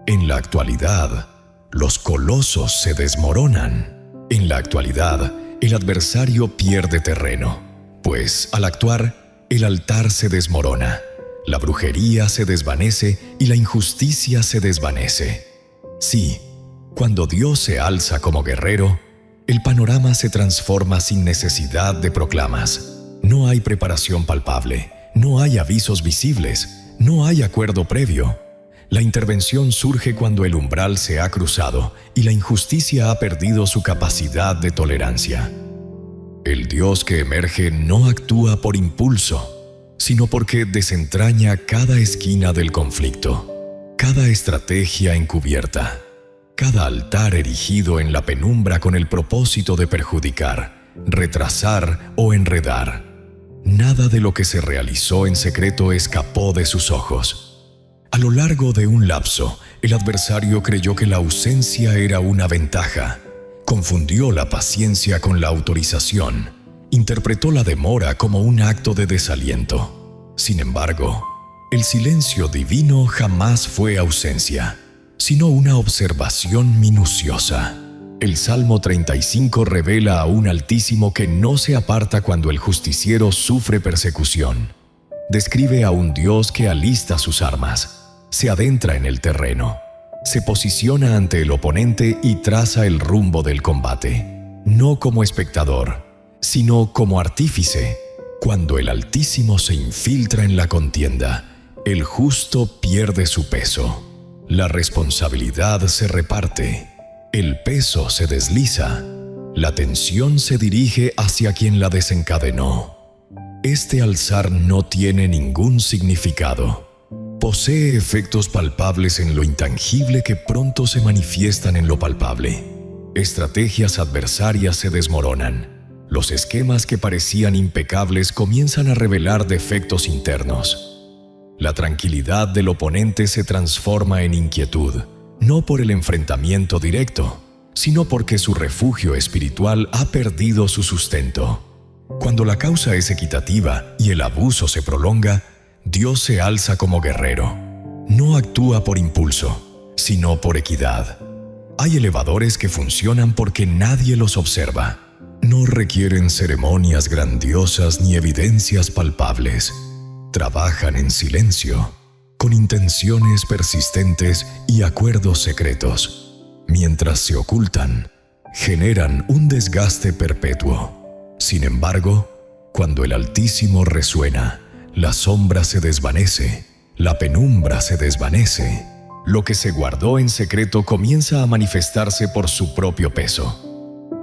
En la actualidad, los colosos se desmoronan. En la actualidad, el adversario pierde terreno, pues al actuar, el altar se desmorona, la brujería se desvanece y la injusticia se desvanece. Sí, cuando Dios se alza como guerrero, el panorama se transforma sin necesidad de proclamas. No hay preparación palpable, no hay avisos visibles, no hay acuerdo previo. La intervención surge cuando el umbral se ha cruzado y la injusticia ha perdido su capacidad de tolerancia. El Dios que emerge no actúa por impulso, sino porque desentraña cada esquina del conflicto, cada estrategia encubierta, cada altar erigido en la penumbra con el propósito de perjudicar, retrasar o enredar. Nada de lo que se realizó en secreto escapó de sus ojos. A lo largo de un lapso, el adversario creyó que la ausencia era una ventaja. Confundió la paciencia con la autorización. Interpretó la demora como un acto de desaliento. Sin embargo, el silencio divino jamás fue ausencia, sino una observación minuciosa. El Salmo 35 revela a un Altísimo que no se aparta cuando el justiciero sufre persecución. Describe a un Dios que alista sus armas, se adentra en el terreno, se posiciona ante el oponente y traza el rumbo del combate, no como espectador, sino como artífice. Cuando el Altísimo se infiltra en la contienda, el justo pierde su peso. La responsabilidad se reparte, el peso se desliza, la tensión se dirige hacia quien la desencadenó. Este alzar no tiene ningún significado. Posee efectos palpables en lo intangible que pronto se manifiestan en lo palpable. Estrategias adversarias se desmoronan. Los esquemas que parecían impecables comienzan a revelar defectos internos. La tranquilidad del oponente se transforma en inquietud, no por el enfrentamiento directo, sino porque su refugio espiritual ha perdido su sustento. Cuando la causa es equitativa y el abuso se prolonga, Dios se alza como guerrero. No actúa por impulso, sino por equidad. Hay elevadores que funcionan porque nadie los observa. No requieren ceremonias grandiosas ni evidencias palpables. Trabajan en silencio, con intenciones persistentes y acuerdos secretos. Mientras se ocultan, generan un desgaste perpetuo. Sin embargo, cuando el Altísimo resuena, la sombra se desvanece, la penumbra se desvanece. Lo que se guardó en secreto comienza a manifestarse por su propio peso.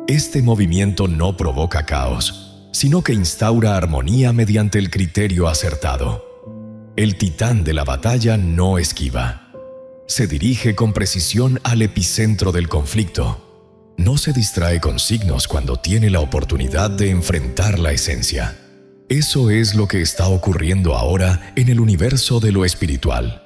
Este movimiento no provoca caos, sino que instaura armonía mediante el criterio acertado. El titán de la batalla no esquiva. Se dirige con precisión al epicentro del conflicto. No se distrae con signos cuando tiene la oportunidad de enfrentar la esencia. Eso es lo que está ocurriendo ahora en el universo de lo espiritual.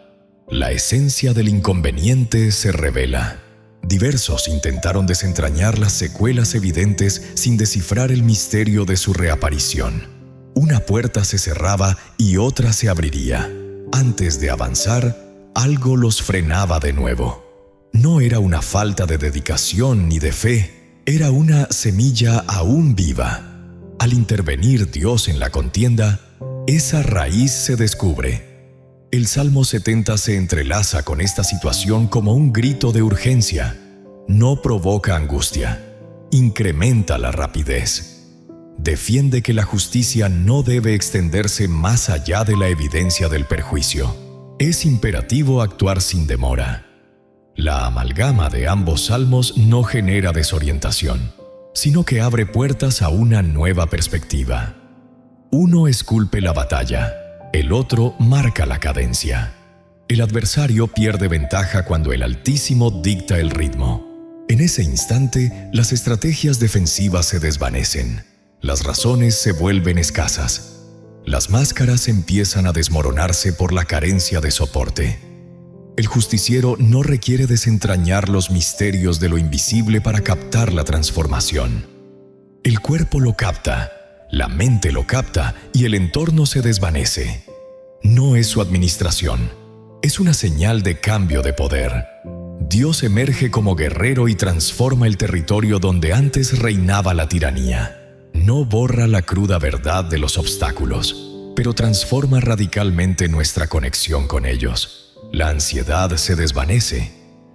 La esencia del inconveniente se revela. Diversos intentaron desentrañar las secuelas evidentes sin descifrar el misterio de su reaparición. Una puerta se cerraba y otra se abriría. Antes de avanzar, algo los frenaba de nuevo. No era una falta de dedicación ni de fe, era una semilla aún viva. Al intervenir Dios en la contienda, esa raíz se descubre. El Salmo 70 se entrelaza con esta situación como un grito de urgencia. No provoca angustia, incrementa la rapidez. Defiende que la justicia no debe extenderse más allá de la evidencia del perjuicio. Es imperativo actuar sin demora. La amalgama de ambos salmos no genera desorientación, sino que abre puertas a una nueva perspectiva. Uno esculpe la batalla, el otro marca la cadencia. El adversario pierde ventaja cuando el Altísimo dicta el ritmo. En ese instante, las estrategias defensivas se desvanecen, las razones se vuelven escasas, las máscaras empiezan a desmoronarse por la carencia de soporte. El justiciero no requiere desentrañar los misterios de lo invisible para captar la transformación. El cuerpo lo capta, la mente lo capta y el entorno se desvanece. No es su administración, es una señal de cambio de poder. Dios emerge como guerrero y transforma el territorio donde antes reinaba la tiranía. No borra la cruda verdad de los obstáculos, pero transforma radicalmente nuestra conexión con ellos. La ansiedad se desvanece,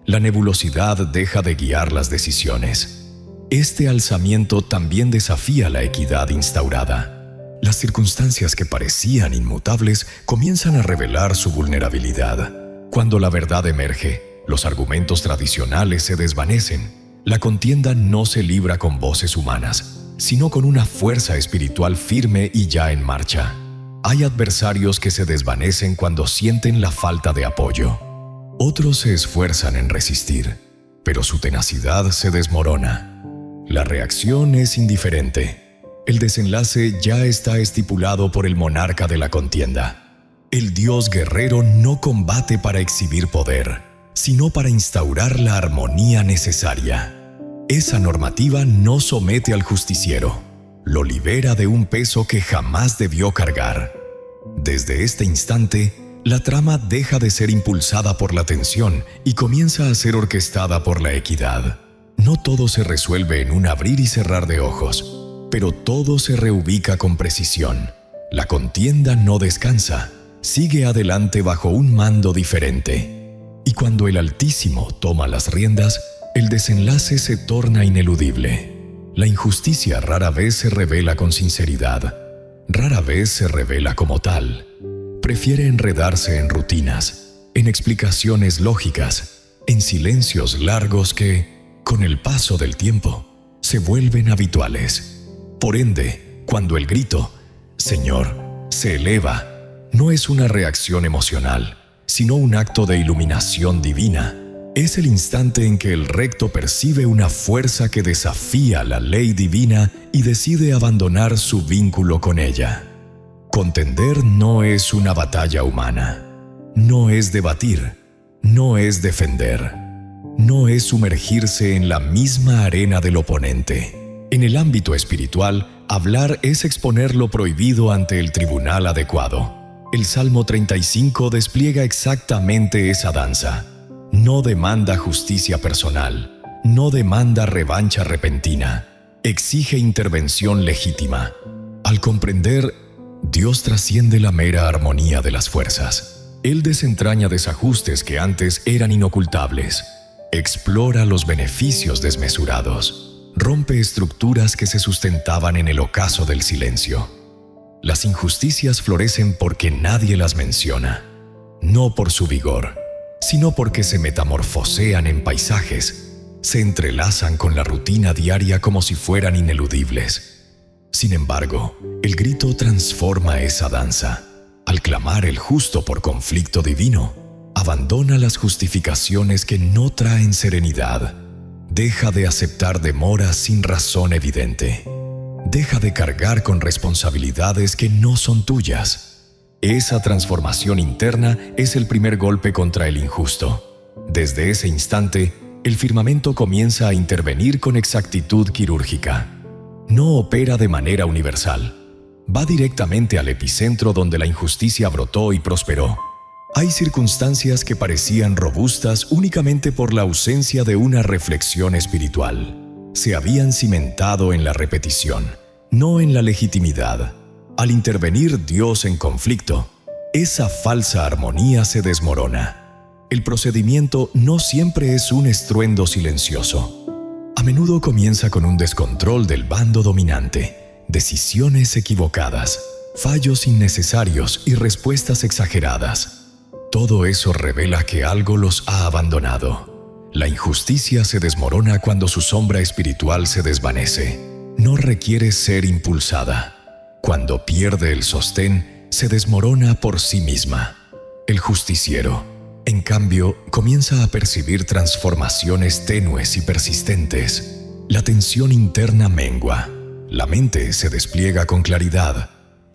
la nebulosidad deja de guiar las decisiones. Este alzamiento también desafía la equidad instaurada. Las circunstancias que parecían inmutables comienzan a revelar su vulnerabilidad. Cuando la verdad emerge, los argumentos tradicionales se desvanecen. La contienda no se libra con voces humanas, sino con una fuerza espiritual firme y ya en marcha. Hay adversarios que se desvanecen cuando sienten la falta de apoyo. Otros se esfuerzan en resistir, pero su tenacidad se desmorona. La reacción es indiferente. El desenlace ya está estipulado por el monarca de la contienda. El Dios guerrero no combate para exhibir poder, sino para instaurar la armonía necesaria. Esa normativa no somete al justiciero, lo libera de un peso que jamás debió cargar. Desde este instante, la trama deja de ser impulsada por la tensión y comienza a ser orquestada por la equidad. No todo se resuelve en un abrir y cerrar de ojos, pero todo se reubica con precisión. La contienda no descansa, sigue adelante bajo un mando diferente. Y cuando el Altísimo toma las riendas, el desenlace se torna ineludible. La injusticia rara vez se revela con sinceridad, rara vez se revela como tal. Prefiere enredarse en rutinas, en explicaciones lógicas, en silencios largos que, con el paso del tiempo, se vuelven habituales. Por ende, cuando el grito, «Señor», se eleva, no es una reacción emocional, sino un acto de iluminación divina. Es el instante en que el recto percibe una fuerza que desafía la ley divina y decide abandonar su vínculo con ella. Contender no es una batalla humana, no es debatir, no es defender, no es sumergirse en la misma arena del oponente. En el ámbito espiritual, hablar es exponer lo prohibido ante el tribunal adecuado. El Salmo 35 despliega exactamente esa danza. No demanda justicia personal, no demanda revancha repentina, exige intervención legítima. Al comprender, Dios trasciende la mera armonía de las fuerzas. Él desentraña desajustes que antes eran inocultables, explora los beneficios desmesurados, rompe estructuras que se sustentaban en el ocaso del silencio. Las injusticias florecen porque nadie las menciona, no por su vigor, sino porque se metamorfosean en paisajes, se entrelazan con la rutina diaria como si fueran ineludibles. Sin embargo, el grito transforma esa danza. Al clamar el justo por conflicto divino, abandona las justificaciones que no traen serenidad. Deja de aceptar demoras sin razón evidente. Deja de cargar con responsabilidades que no son tuyas. Esa transformación interna es el primer golpe contra el injusto. Desde ese instante, el firmamento comienza a intervenir con exactitud quirúrgica. No opera de manera universal. Va directamente al epicentro donde la injusticia brotó y prosperó. Hay circunstancias que parecían robustas únicamente por la ausencia de una reflexión espiritual. Se habían cimentado en la repetición, no en la legitimidad. Al intervenir Dios en conflicto, esa falsa armonía se desmorona. El procedimiento no siempre es un estruendo silencioso. A menudo comienza con un descontrol del bando dominante, decisiones equivocadas, fallos innecesarios y respuestas exageradas. Todo eso revela que algo los ha abandonado. La injusticia se desmorona cuando su sombra espiritual se desvanece. No requiere ser impulsada. Cuando pierde el sostén, se desmorona por sí misma. El justiciero, en cambio, comienza a percibir transformaciones tenues y persistentes. La tensión interna mengua. La mente se despliega con claridad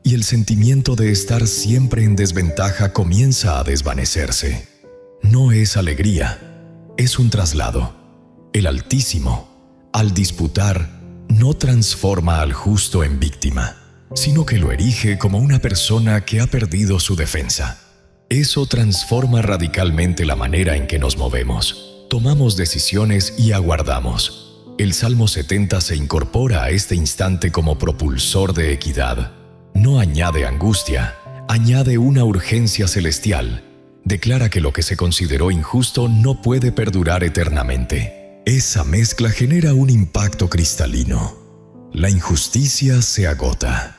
y el sentimiento de estar siempre en desventaja comienza a desvanecerse. No es alegría, es un traslado. El Altísimo, al disputar, no transforma al justo en víctima, sino que lo erige como una persona que ha perdido su defensa. Eso transforma radicalmente la manera en que nos movemos, tomamos decisiones y aguardamos. El Salmo 70 se incorpora a este instante como propulsor de equidad. No añade angustia, añade una urgencia celestial. Declara que lo que se consideró injusto no puede perdurar eternamente. Esa mezcla genera un impacto cristalino. La injusticia se agota.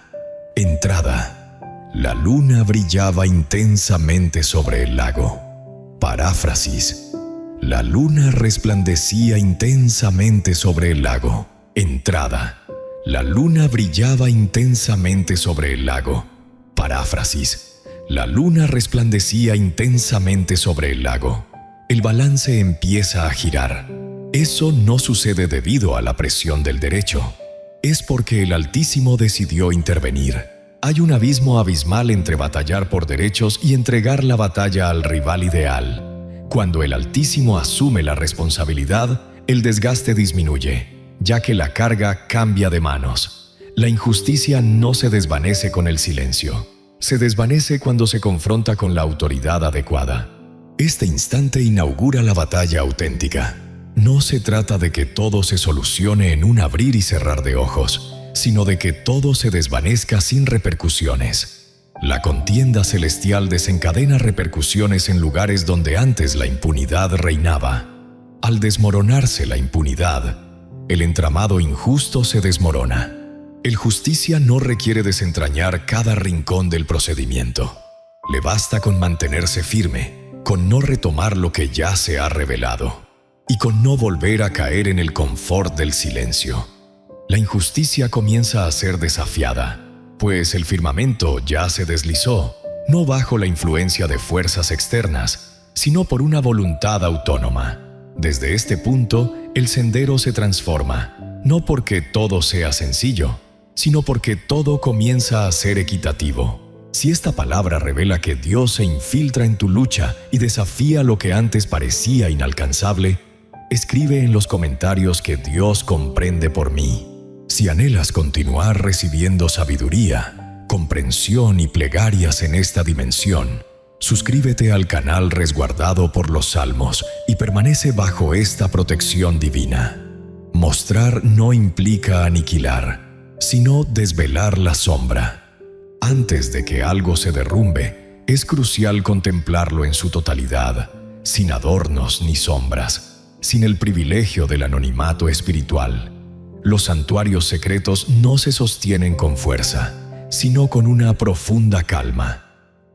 Entrada. La luna brillaba intensamente sobre el lago. Paráfrasis. La luna resplandecía intensamente sobre el lago. Entrada. La luna brillaba intensamente sobre el lago. Paráfrasis. La luna resplandecía intensamente sobre el lago. El balance empieza a girar. Eso no sucede debido a la presión del derecho. Es porque el Altísimo decidió intervenir. Hay un abismo abismal entre batallar por derechos y entregar la batalla al rival ideal. Cuando el Altísimo asume la responsabilidad, el desgaste disminuye, ya que la carga cambia de manos. La injusticia no se desvanece con el silencio. Se desvanece cuando se confronta con la autoridad adecuada. Este instante inaugura la batalla auténtica. No se trata de que todo se solucione en un abrir y cerrar de ojos, sino de que todo se desvanezca sin repercusiones. La contienda celestial desencadena repercusiones en lugares donde antes la impunidad reinaba. Al desmoronarse la impunidad, el entramado injusto se desmorona. El justicia no requiere desentrañar cada rincón del procedimiento. Le basta con mantenerse firme, con no retomar lo que ya se ha revelado y con no volver a caer en el confort del silencio. La injusticia comienza a ser desafiada, pues el firmamento ya se deslizó, no bajo la influencia de fuerzas externas, sino por una voluntad autónoma. Desde este punto, el sendero se transforma, no porque todo sea sencillo, sino porque todo comienza a ser equitativo. Si esta palabra revela que Dios se infiltra en tu lucha y desafía lo que antes parecía inalcanzable, escribe en los comentarios que Dios comprende por mí. Si anhelas continuar recibiendo sabiduría, comprensión y plegarias en esta dimensión, suscríbete al canal resguardado por los Salmos y permanece bajo esta protección divina. Mostrar no implica aniquilar, sino desvelar la sombra. Antes de que algo se derrumbe, es crucial contemplarlo en su totalidad, sin adornos ni sombras, sin el privilegio del anonimato espiritual. Los santuarios secretos no se sostienen con fuerza, sino con una profunda calma.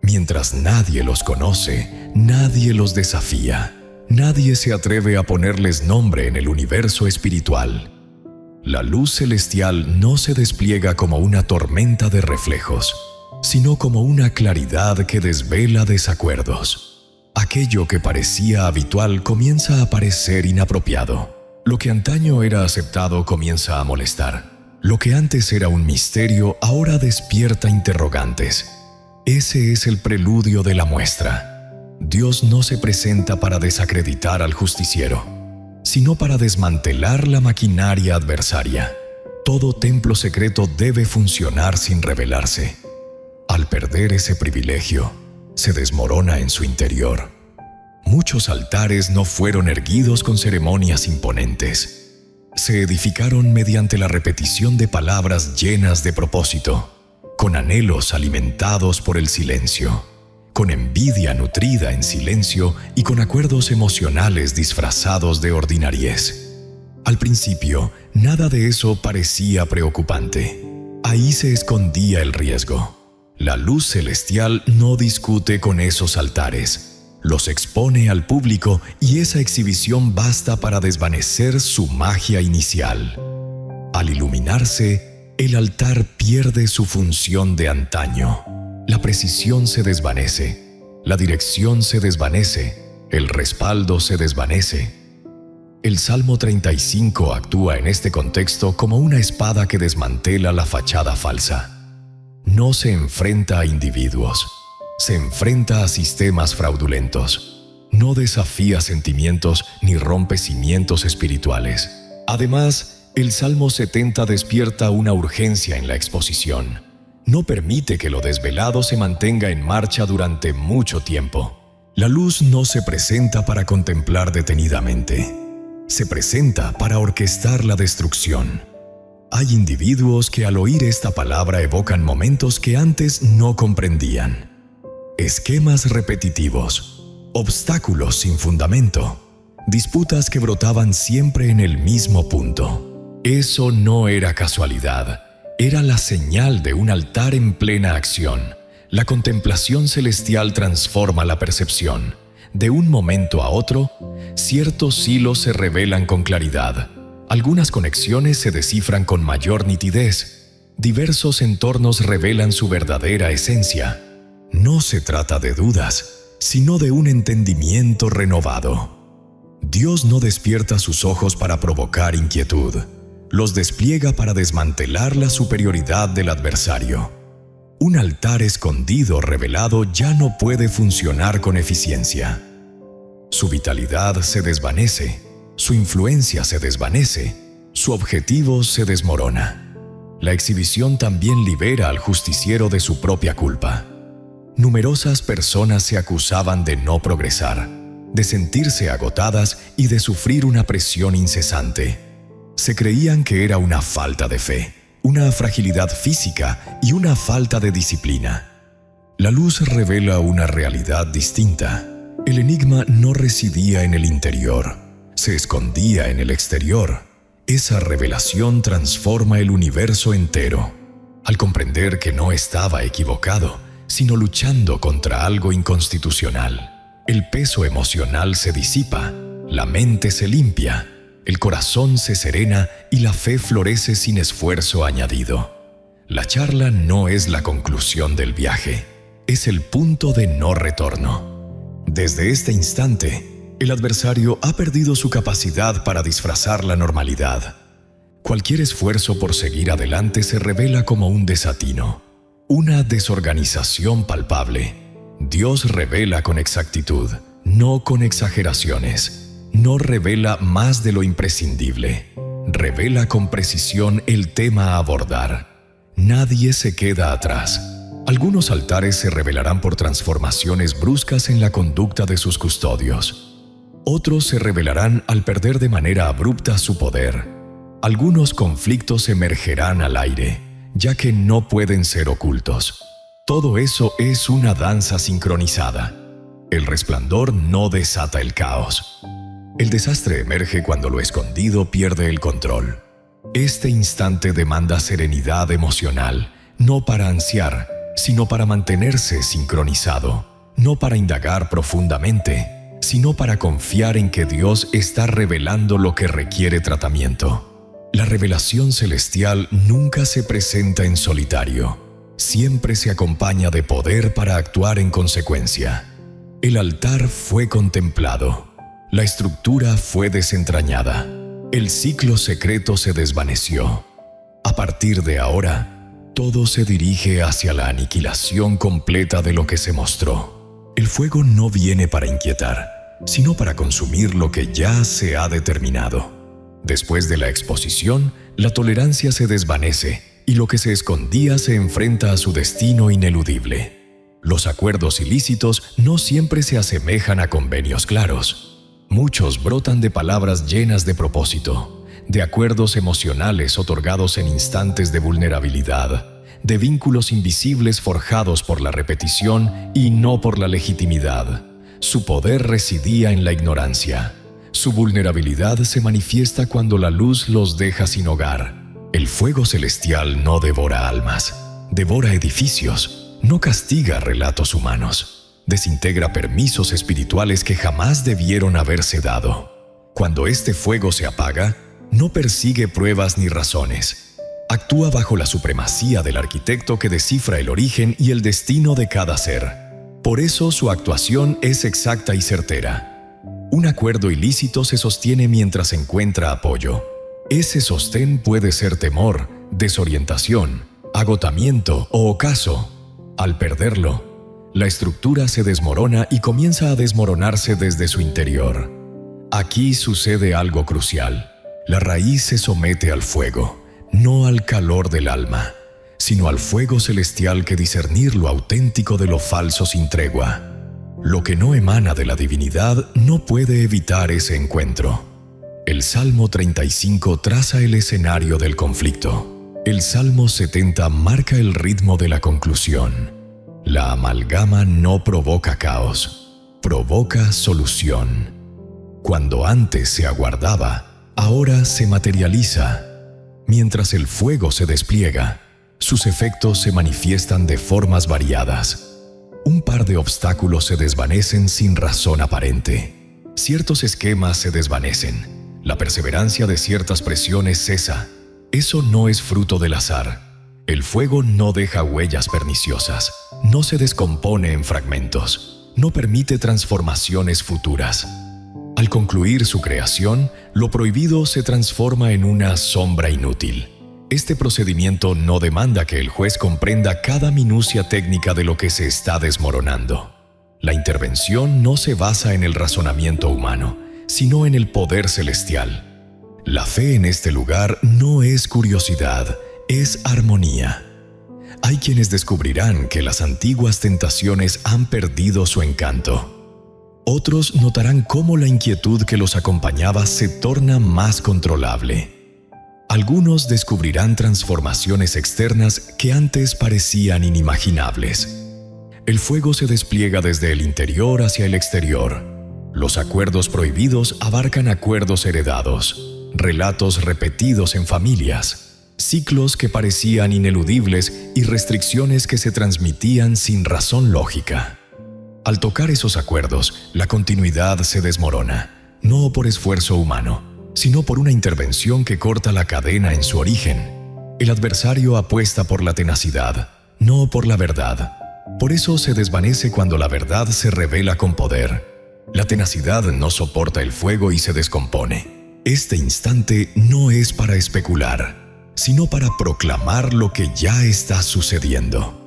Mientras nadie los conoce, nadie los desafía. Nadie se atreve a ponerles nombre en el universo espiritual. La luz celestial no se despliega como una tormenta de reflejos, sino como una claridad que desvela desacuerdos. Aquello que parecía habitual comienza a parecer inapropiado. Lo que antaño era aceptado comienza a molestar. Lo que antes era un misterio ahora despierta interrogantes. Ese es el preludio de la muestra. Dios no se presenta para desacreditar al justiciero, sino para desmantelar la maquinaria adversaria. Todo templo secreto debe funcionar sin revelarse. Al perder ese privilegio, se desmorona en su interior. Muchos altares no fueron erguidos con ceremonias imponentes. Se edificaron mediante la repetición de palabras llenas de propósito, con anhelos alimentados por el silencio, con envidia nutrida en silencio y con acuerdos emocionales disfrazados de ordinariez. Al principio, nada de eso parecía preocupante. Ahí se escondía el riesgo. La luz celestial no discute con esos altares. Los expone al público y esa exhibición basta para desvanecer su magia inicial. Al iluminarse, el altar pierde su función de antaño. La precisión se desvanece, la dirección se desvanece, el respaldo se desvanece. El Salmo 35 actúa en este contexto como una espada que desmantela la fachada falsa. No se enfrenta a individuos, se enfrenta a sistemas fraudulentos. No desafía sentimientos ni rompe cimientos espirituales. Además, el Salmo 70 despierta una urgencia en la exposición. No permite que lo desvelado se mantenga en marcha durante mucho tiempo. La luz no se presenta para contemplar detenidamente. Se presenta para orquestar la destrucción. Hay individuos que al oír esta palabra evocan momentos que antes no comprendían. Esquemas repetitivos, obstáculos sin fundamento, disputas que brotaban siempre en el mismo punto. Eso no era casualidad, era la señal de un altar en plena acción. La contemplación celestial transforma la percepción. De un momento a otro, ciertos hilos se revelan con claridad. Algunas conexiones se descifran con mayor nitidez. Diversos entornos revelan su verdadera esencia. No se trata de dudas, sino de un entendimiento renovado. Dios no despierta sus ojos para provocar inquietud. Los despliega para desmantelar la superioridad del adversario. Un altar escondido revelado ya no puede funcionar con eficiencia. Su vitalidad se desvanece, su influencia se desvanece, su objetivo se desmorona. La exhibición también libera al justiciero de su propia culpa. Numerosas personas se acusaban de no progresar, de sentirse agotadas y de sufrir una presión incesante. Se creían que era una falta de fe, una fragilidad física y una falta de disciplina. La luz revela una realidad distinta. El enigma no residía en el interior, se escondía en el exterior. Esa revelación transforma el universo entero. Al comprender que no estaba equivocado, sino luchando contra algo inconstitucional, el peso emocional se disipa, la mente se limpia, el corazón se serena y la fe florece sin esfuerzo añadido. La charla no es la conclusión del viaje, es el punto de no retorno. Desde este instante, el adversario ha perdido su capacidad para disfrazar la normalidad. Cualquier esfuerzo por seguir adelante se revela como un desatino, una desorganización palpable. Dios revela con exactitud, no con exageraciones. No revela más de lo imprescindible. Revela con precisión el tema a abordar. Nadie se queda atrás. Algunos altares se revelarán por transformaciones bruscas en la conducta de sus custodios. Otros se revelarán al perder de manera abrupta su poder. Algunos conflictos emergerán al aire, ya que no pueden ser ocultos. Todo eso es una danza sincronizada. El resplandor no desata el caos. El desastre emerge cuando lo escondido pierde el control. Este instante demanda serenidad emocional, no para ansiar, sino para mantenerse sincronizado, no para indagar profundamente, sino para confiar en que Dios está revelando lo que requiere tratamiento. La revelación celestial nunca se presenta en solitario, siempre se acompaña de poder para actuar en consecuencia. El altar fue contemplado. La estructura fue desentrañada. El ciclo secreto se desvaneció. A partir de ahora, todo se dirige hacia la aniquilación completa de lo que se mostró. El fuego no viene para inquietar, sino para consumir lo que ya se ha determinado. Después de la exposición, la tolerancia se desvanece y lo que se escondía se enfrenta a su destino ineludible. Los acuerdos ilícitos no siempre se asemejan a convenios claros. Muchos brotan de palabras llenas de propósito, de acuerdos emocionales otorgados en instantes de vulnerabilidad, de vínculos invisibles forjados por la repetición y no por la legitimidad. Su poder residía en la ignorancia. Su vulnerabilidad se manifiesta cuando la luz los deja sin hogar. El fuego celestial no devora almas, devora edificios, no castiga relatos humanos, desintegra permisos espirituales que jamás debieron haberse dado. Cuando este fuego se apaga, no persigue pruebas ni razones. Actúa bajo la supremacía del arquitecto que descifra el origen y el destino de cada ser. Por eso su actuación es exacta y certera. Un acuerdo ilícito se sostiene mientras encuentra apoyo. Ese sostén puede ser temor, desorientación, agotamiento o ocaso. Al perderlo, la estructura se desmorona y comienza a desmoronarse desde su interior. Aquí sucede algo crucial. La raíz se somete al fuego, no al calor del alma, sino al fuego celestial que discernir lo auténtico de lo falso sin tregua. Lo que no emana de la divinidad no puede evitar ese encuentro. El Salmo 35 traza el escenario del conflicto. El Salmo 70 marca el ritmo de la conclusión. La amalgama no provoca caos, provoca solución. Cuando antes se aguardaba, ahora se materializa. Mientras el fuego se despliega, sus efectos se manifiestan de formas variadas. Un par de obstáculos se desvanecen sin razón aparente. Ciertos esquemas se desvanecen. La perseverancia de ciertas presiones cesa. Eso no es fruto del azar. El fuego no deja huellas perniciosas. No se descompone en fragmentos. No permite transformaciones futuras. Al concluir su creación, lo prohibido se transforma en una sombra inútil. Este procedimiento no demanda que el juez comprenda cada minucia técnica de lo que se está desmoronando. La intervención no se basa en el razonamiento humano, sino en el poder celestial. La fe en este lugar no es curiosidad, es armonía. Hay quienes descubrirán que las antiguas tentaciones han perdido su encanto. Otros notarán cómo la inquietud que los acompañaba se torna más controlable. Algunos descubrirán transformaciones externas que antes parecían inimaginables. El fuego se despliega desde el interior hacia el exterior. Los acuerdos prohibidos abarcan acuerdos heredados, relatos repetidos en familias, ciclos que parecían ineludibles y restricciones que se transmitían sin razón lógica. Al tocar esos acuerdos, la continuidad se desmorona, no por esfuerzo humano, sino por una intervención que corta la cadena en su origen. El adversario apuesta por la tenacidad, no por la verdad. Por eso se desvanece cuando la verdad se revela con poder. La tenacidad no soporta el fuego y se descompone. Este instante no es para especular, sino para proclamar lo que ya está sucediendo.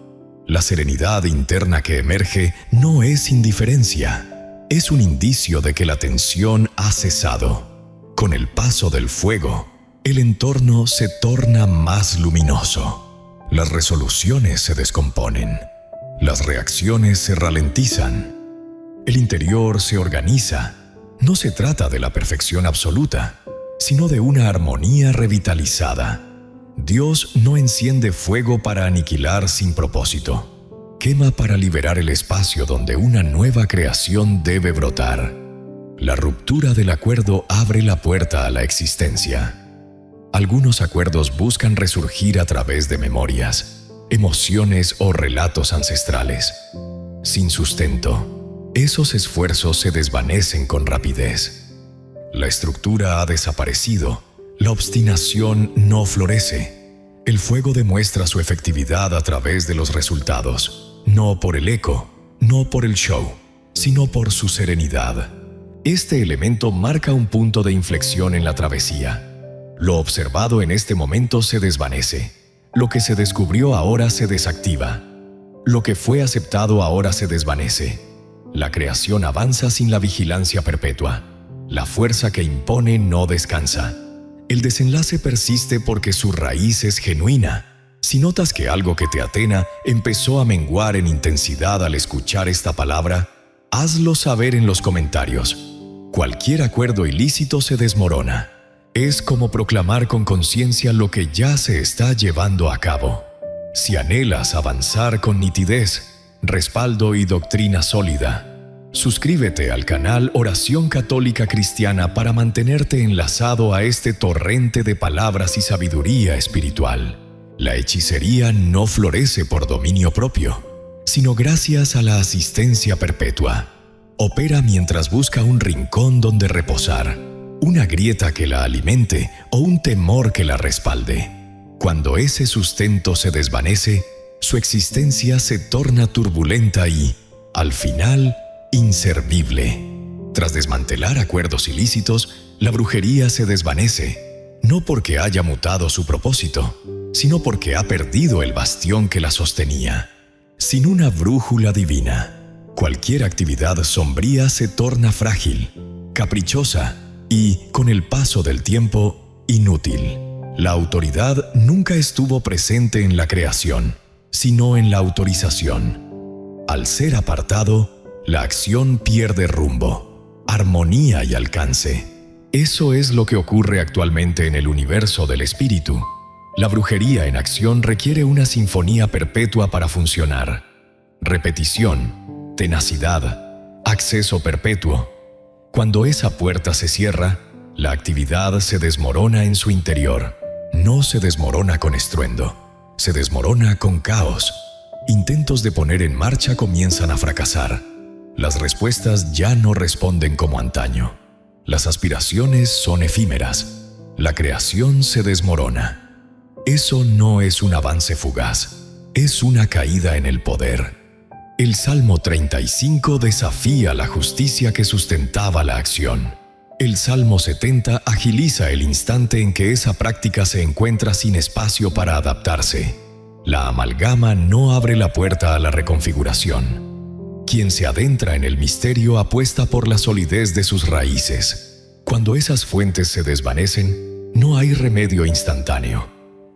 La serenidad interna que emerge no es indiferencia, es un indicio de que la tensión ha cesado. Con el paso del fuego, el entorno se torna más luminoso. Las resoluciones se descomponen. Las reacciones se ralentizan. El interior se organiza. No se trata de la perfección absoluta, sino de una armonía revitalizada. Dios no enciende fuego para aniquilar sin propósito. Quema para liberar el espacio donde una nueva creación debe brotar. La ruptura del acuerdo abre la puerta a la existencia. Algunos acuerdos buscan resurgir a través de memorias, emociones o relatos ancestrales. Sin sustento, esos esfuerzos se desvanecen con rapidez. La estructura ha desaparecido, la obstinación no florece. El fuego demuestra su efectividad a través de los resultados, no por el eco, no por el show, sino por su serenidad. Este elemento marca un punto de inflexión en la travesía. Lo observado en este momento se desvanece. Lo que se descubrió ahora se desactiva. Lo que fue aceptado ahora se desvanece. La creación avanza sin la vigilancia perpetua. La fuerza que impone no descansa. El desenlace persiste porque su raíz es genuina. Si notas que algo que te atena empezó a menguar en intensidad al escuchar esta palabra, hazlo saber en los comentarios. Cualquier acuerdo ilícito se desmorona. Es como proclamar con conciencia lo que ya se está llevando a cabo. Si anhelas avanzar con nitidez, respaldo y doctrina sólida, suscríbete al canal Oración Católica Cristiana para mantenerte enlazado a este torrente de palabras y sabiduría espiritual. La hechicería no florece por dominio propio, sino gracias a la asistencia perpetua. Opera mientras busca un rincón donde reposar, una grieta que la alimente o un temor que la respalde. Cuando ese sustento se desvanece, su existencia se torna turbulenta y, al final, inservible. Tras desmantelar acuerdos ilícitos, la brujería se desvanece, no porque haya mutado su propósito, sino porque ha perdido el bastión que la sostenía. Sin una brújula divina, cualquier actividad sombría se torna frágil, caprichosa y, con el paso del tiempo, inútil. La autoridad nunca estuvo presente en la creación, sino en la autorización. Al ser apartado, la acción pierde rumbo, armonía y alcance. Eso es lo que ocurre actualmente en el universo del espíritu. La brujería en acción requiere una sinfonía perpetua para funcionar. Repetición, tenacidad, acceso perpetuo. Cuando esa puerta se cierra, la actividad se desmorona en su interior. No se desmorona con estruendo, se desmorona con caos. Intentos de poner en marcha comienzan a fracasar. Las respuestas ya no responden como antaño. Las aspiraciones son efímeras. La creación se desmorona. Eso no es un avance fugaz, es una caída en el poder. El Salmo 35 desafía la justicia que sustentaba la acción. El Salmo 70 agiliza el instante en que esa práctica se encuentra sin espacio para adaptarse. La amalgama no abre la puerta a la reconfiguración. Quien se adentra en el misterio apuesta por la solidez de sus raíces. Cuando esas fuentes se desvanecen, no hay remedio instantáneo.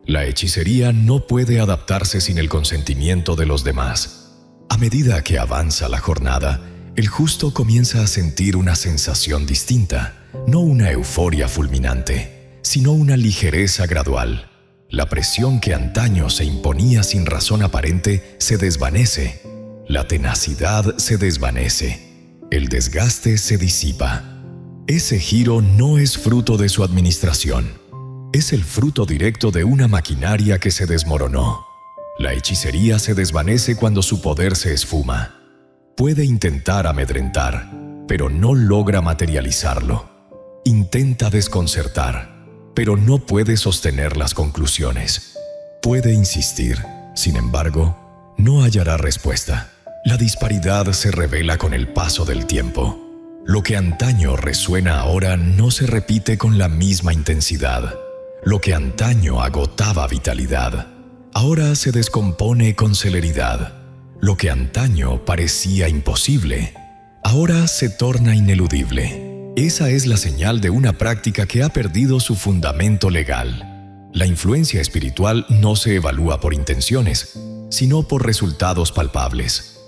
La hechicería no puede adaptarse sin el consentimiento de los demás. A medida que avanza la jornada, el justo comienza a sentir una sensación distinta, no una euforia fulminante, sino una ligereza gradual. La presión que antaño se imponía sin razón aparente se desvanece. La tenacidad se desvanece. El desgaste se disipa. Ese giro no es fruto de su administración. Es el fruto directo de una maquinaria que se desmoronó. La hechicería se desvanece cuando su poder se esfuma. Puede intentar amedrentar, pero no logra materializarlo. Intenta desconcertar, pero no puede sostener las conclusiones. Puede insistir, sin embargo, no hallará respuesta. La disparidad se revela con el paso del tiempo. Lo que antaño resuena ahora no se repite con la misma intensidad. Lo que antaño agotaba vitalidad, ahora se descompone con celeridad. Lo que antaño parecía imposible, ahora se torna ineludible. Esa es la señal de una práctica que ha perdido su fundamento legal. La influencia espiritual no se evalúa por intenciones, sino por resultados palpables.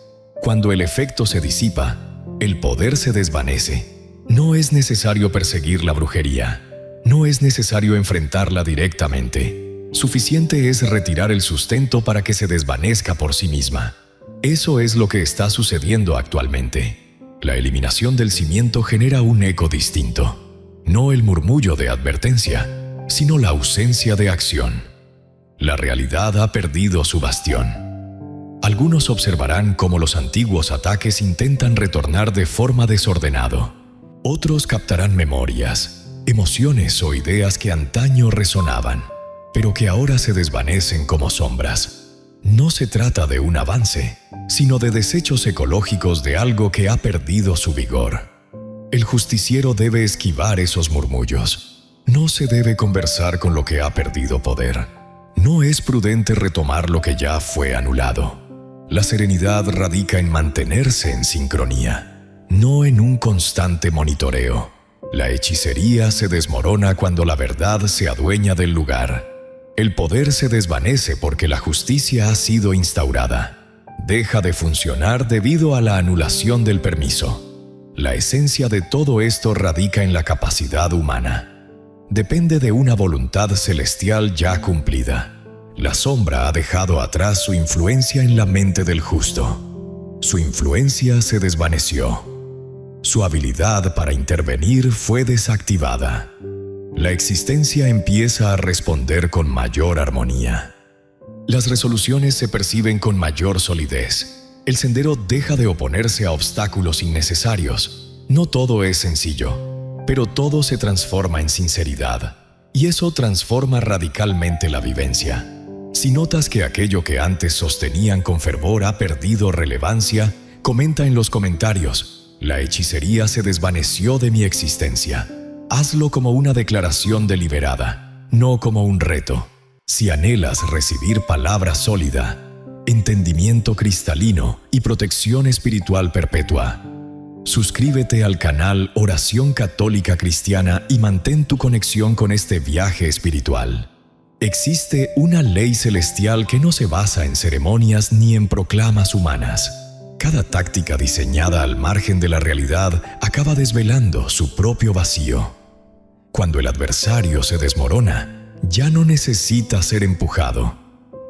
Cuando el efecto se disipa, el poder se desvanece. No es necesario perseguir la brujería. No es necesario enfrentarla directamente. Suficiente es retirar el sustento para que se desvanezca por sí misma. Eso es lo que está sucediendo actualmente. La eliminación del cimiento genera un eco distinto. No el murmullo de advertencia, sino la ausencia de acción. La realidad ha perdido su bastión. Algunos observarán cómo los antiguos ataques intentan retornar de forma desordenada. Otros captarán memorias, emociones o ideas que antaño resonaban, pero que ahora se desvanecen como sombras. No se trata de un avance, sino de desechos ecológicos de algo que ha perdido su vigor. El justiciero debe esquivar esos murmullos. No se debe conversar con lo que ha perdido poder. No es prudente retomar lo que ya fue anulado. La serenidad radica en mantenerse en sincronía, no en un constante monitoreo. La hechicería se desmorona cuando la verdad se adueña del lugar. El poder se desvanece porque la justicia ha sido instaurada. Deja de funcionar debido a la anulación del permiso. La esencia de todo esto radica en la capacidad humana. Depende de una voluntad celestial ya cumplida. La sombra ha dejado atrás su influencia en la mente del justo. Su influencia se desvaneció. Su habilidad para intervenir fue desactivada. La existencia empieza a responder con mayor armonía. Las resoluciones se perciben con mayor solidez. El sendero deja de oponerse a obstáculos innecesarios. No todo es sencillo, pero todo se transforma en sinceridad. Y eso transforma radicalmente la vivencia. Si notas que aquello que antes sostenían con fervor ha perdido relevancia, comenta en los comentarios: la hechicería se desvaneció de mi existencia. Hazlo como una declaración deliberada, no como un reto. Si anhelas recibir palabra sólida, entendimiento cristalino y protección espiritual perpetua, suscríbete al canal Oración Católica Cristiana y mantén tu conexión con este viaje espiritual. Existe una ley celestial que no se basa en ceremonias ni en proclamas humanas. Cada táctica diseñada al margen de la realidad acaba desvelando su propio vacío. Cuando el adversario se desmorona, ya no necesita ser empujado.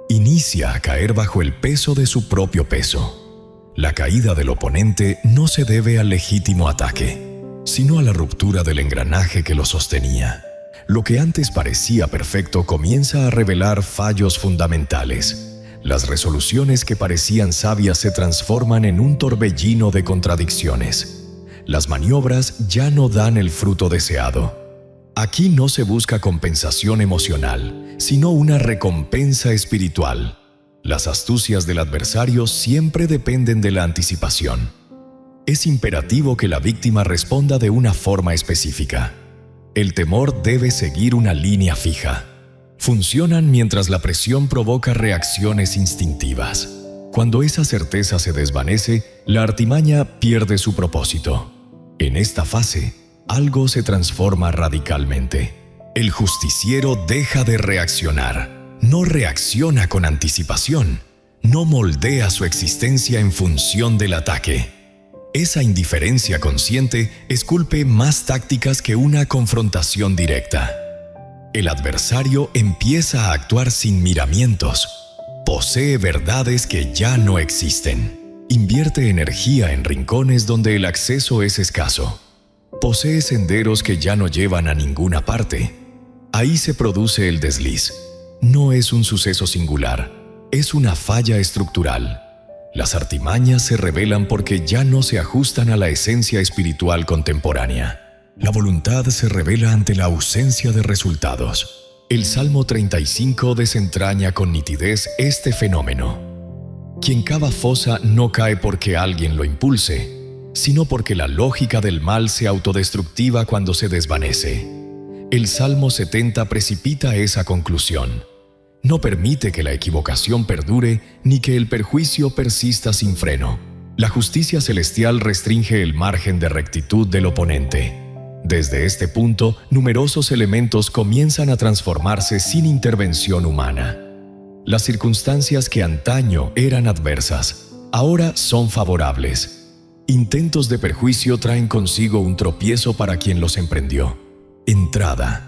Inicia a caer bajo el peso de su propio peso. La caída del oponente no se debe al legítimo ataque, sino a la ruptura del engranaje que lo sostenía. Lo que antes parecía perfecto comienza a revelar fallos fundamentales. Las resoluciones que parecían sabias se transforman en un torbellino de contradicciones. Las maniobras ya no dan el fruto deseado. Aquí no se busca compensación emocional, sino una recompensa espiritual. Las astucias del adversario siempre dependen de la anticipación. Es imperativo que la víctima responda de una forma específica. El temor debe seguir una línea fija. Funcionan mientras la presión provoca reacciones instintivas. Cuando esa certeza se desvanece, la artimaña pierde su propósito. En esta fase, algo se transforma radicalmente. El justiciero deja de reaccionar. No reacciona con anticipación. No moldea su existencia en función del ataque. Esa indiferencia consciente esculpe más tácticas que una confrontación directa. El adversario empieza a actuar sin miramientos. Posee verdades que ya no existen. Invierte energía en rincones donde el acceso es escaso. Posee senderos que ya no llevan a ninguna parte. Ahí se produce el desliz. No es un suceso singular, es una falla estructural. Las artimañas se revelan porque ya no se ajustan a la esencia espiritual contemporánea. La voluntad se revela ante la ausencia de resultados. El Salmo 35 desentraña con nitidez este fenómeno. Quien cava fosa no cae porque alguien lo impulse, sino porque la lógica del mal se autodestructiva cuando se desvanece. El Salmo 70 precipita esa conclusión. No permite que la equivocación perdure ni que el perjuicio persista sin freno. La justicia celestial restringe el margen de rectitud del oponente. Desde este punto, numerosos elementos comienzan a transformarse sin intervención humana. Las circunstancias que antaño eran adversas, ahora son favorables. Intentos de perjuicio traen consigo un tropiezo para quien los emprendió. Entrada.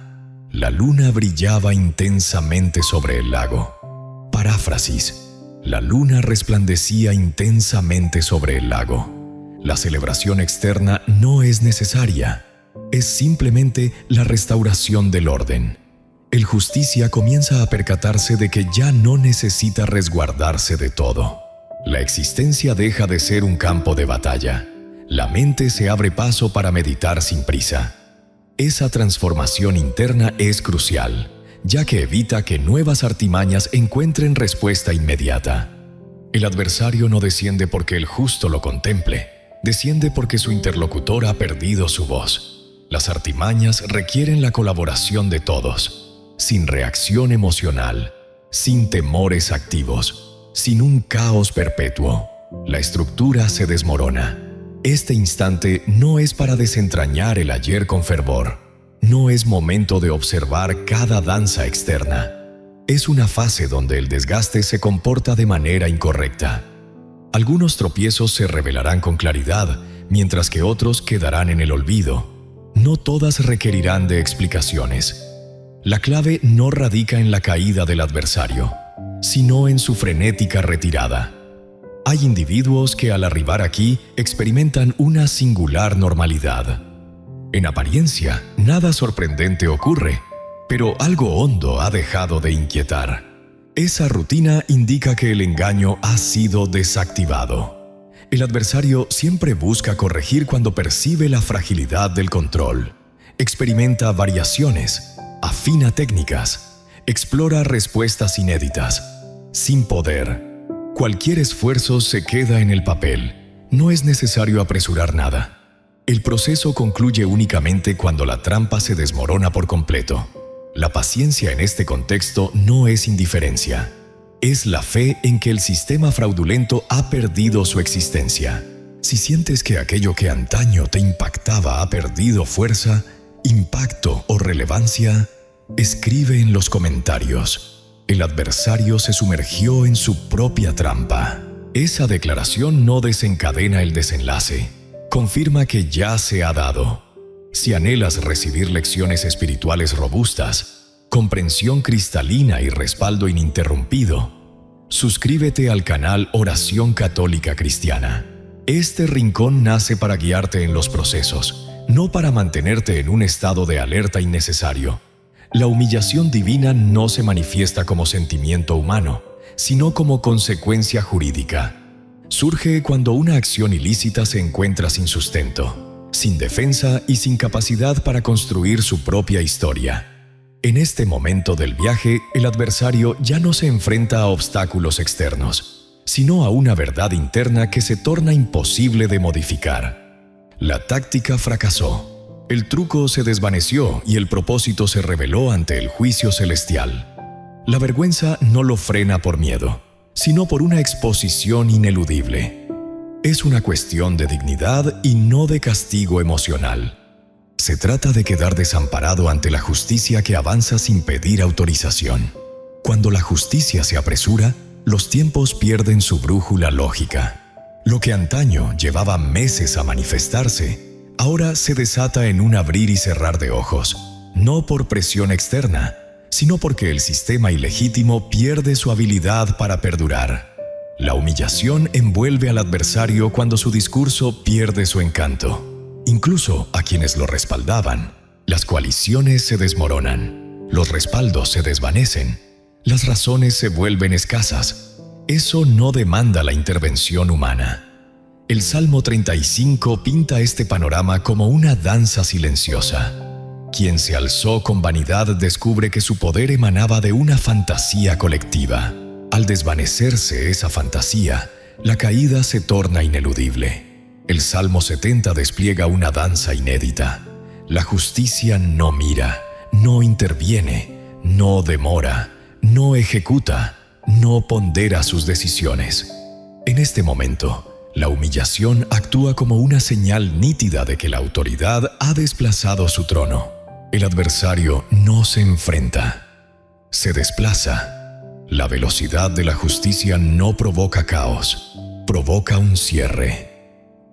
La luna brillaba intensamente sobre el lago. Paráfrasis. La luna resplandecía intensamente sobre el lago. La celebración externa no es necesaria. Es simplemente la restauración del orden. El justicia comienza a percatarse de que ya no necesita resguardarse de todo. La existencia deja de ser un campo de batalla. La mente se abre paso para meditar sin prisa. Esa transformación interna es crucial, ya que evita que nuevas artimañas encuentren respuesta inmediata. El adversario no desciende porque el justo lo contemple, desciende porque su interlocutor ha perdido su voz. Las artimañas requieren la colaboración de todos, sin reacción emocional, sin temores activos, sin un caos perpetuo. La estructura se desmorona. Este instante no es para desentrañar el ayer con fervor. No es momento de observar cada danza externa. Es una fase donde el desgaste se comporta de manera incorrecta. Algunos tropiezos se revelarán con claridad, mientras que otros quedarán en el olvido. No todas requerirán de explicaciones. La clave no radica en la caída del adversario, sino en su frenética retirada. Hay individuos que al arribar aquí experimentan una singular normalidad. En apariencia, nada sorprendente ocurre, pero algo hondo ha dejado de inquietar. Esa rutina indica que el engaño ha sido desactivado. El adversario siempre busca corregir cuando percibe la fragilidad del control. Experimenta variaciones, afina técnicas, explora respuestas inéditas. Sin poder, cualquier esfuerzo se queda en el papel. No es necesario apresurar nada. El proceso concluye únicamente cuando la trampa se desmorona por completo. La paciencia en este contexto no es indiferencia. Es la fe en que el sistema fraudulento ha perdido su existencia. Si sientes que aquello que antaño te impactaba ha perdido fuerza, impacto o relevancia, escribe en los comentarios: el adversario se sumergió en su propia trampa. Esa declaración no desencadena el desenlace. Confirma que ya se ha dado. Si anhelas recibir lecciones espirituales robustas, comprensión cristalina y respaldo ininterrumpido, suscríbete al canal Oración Católica Cristiana. Este rincón nace para guiarte en los procesos, no para mantenerte en un estado de alerta innecesario. La humillación divina no se manifiesta como sentimiento humano, sino como consecuencia jurídica. Surge cuando una acción ilícita se encuentra sin sustento, sin defensa y sin capacidad para construir su propia historia. En este momento del viaje, el adversario ya no se enfrenta a obstáculos externos, sino a una verdad interna que se torna imposible de modificar. La táctica fracasó, el truco se desvaneció y el propósito se reveló ante el juicio celestial. La vergüenza no lo frena por miedo, sino por una exposición ineludible. Es una cuestión de dignidad y no de castigo emocional. Se trata de quedar desamparado ante la justicia que avanza sin pedir autorización. Cuando la justicia se apresura, los tiempos pierden su brújula lógica. Lo que antaño llevaba meses a manifestarse, ahora se desata en un abrir y cerrar de ojos, no por presión externa, sino porque el sistema ilegítimo pierde su habilidad para perdurar. La humillación envuelve al adversario cuando su discurso pierde su encanto. Incluso a quienes lo respaldaban, las coaliciones se desmoronan, los respaldos se desvanecen, las razones se vuelven escasas. Eso no demanda la intervención humana. El Salmo 35 pinta este panorama como una danza silenciosa. Quien se alzó con vanidad descubre que su poder emanaba de una fantasía colectiva. Al desvanecerse esa fantasía, la caída se torna ineludible. El Salmo 70 despliega una danza inédita. La justicia no mira, no interviene, no demora, no ejecuta, no pondera sus decisiones. En este momento, la humillación actúa como una señal nítida de que la autoridad ha desplazado su trono. El adversario no se enfrenta, se desplaza. La velocidad de la justicia no provoca caos, provoca un cierre.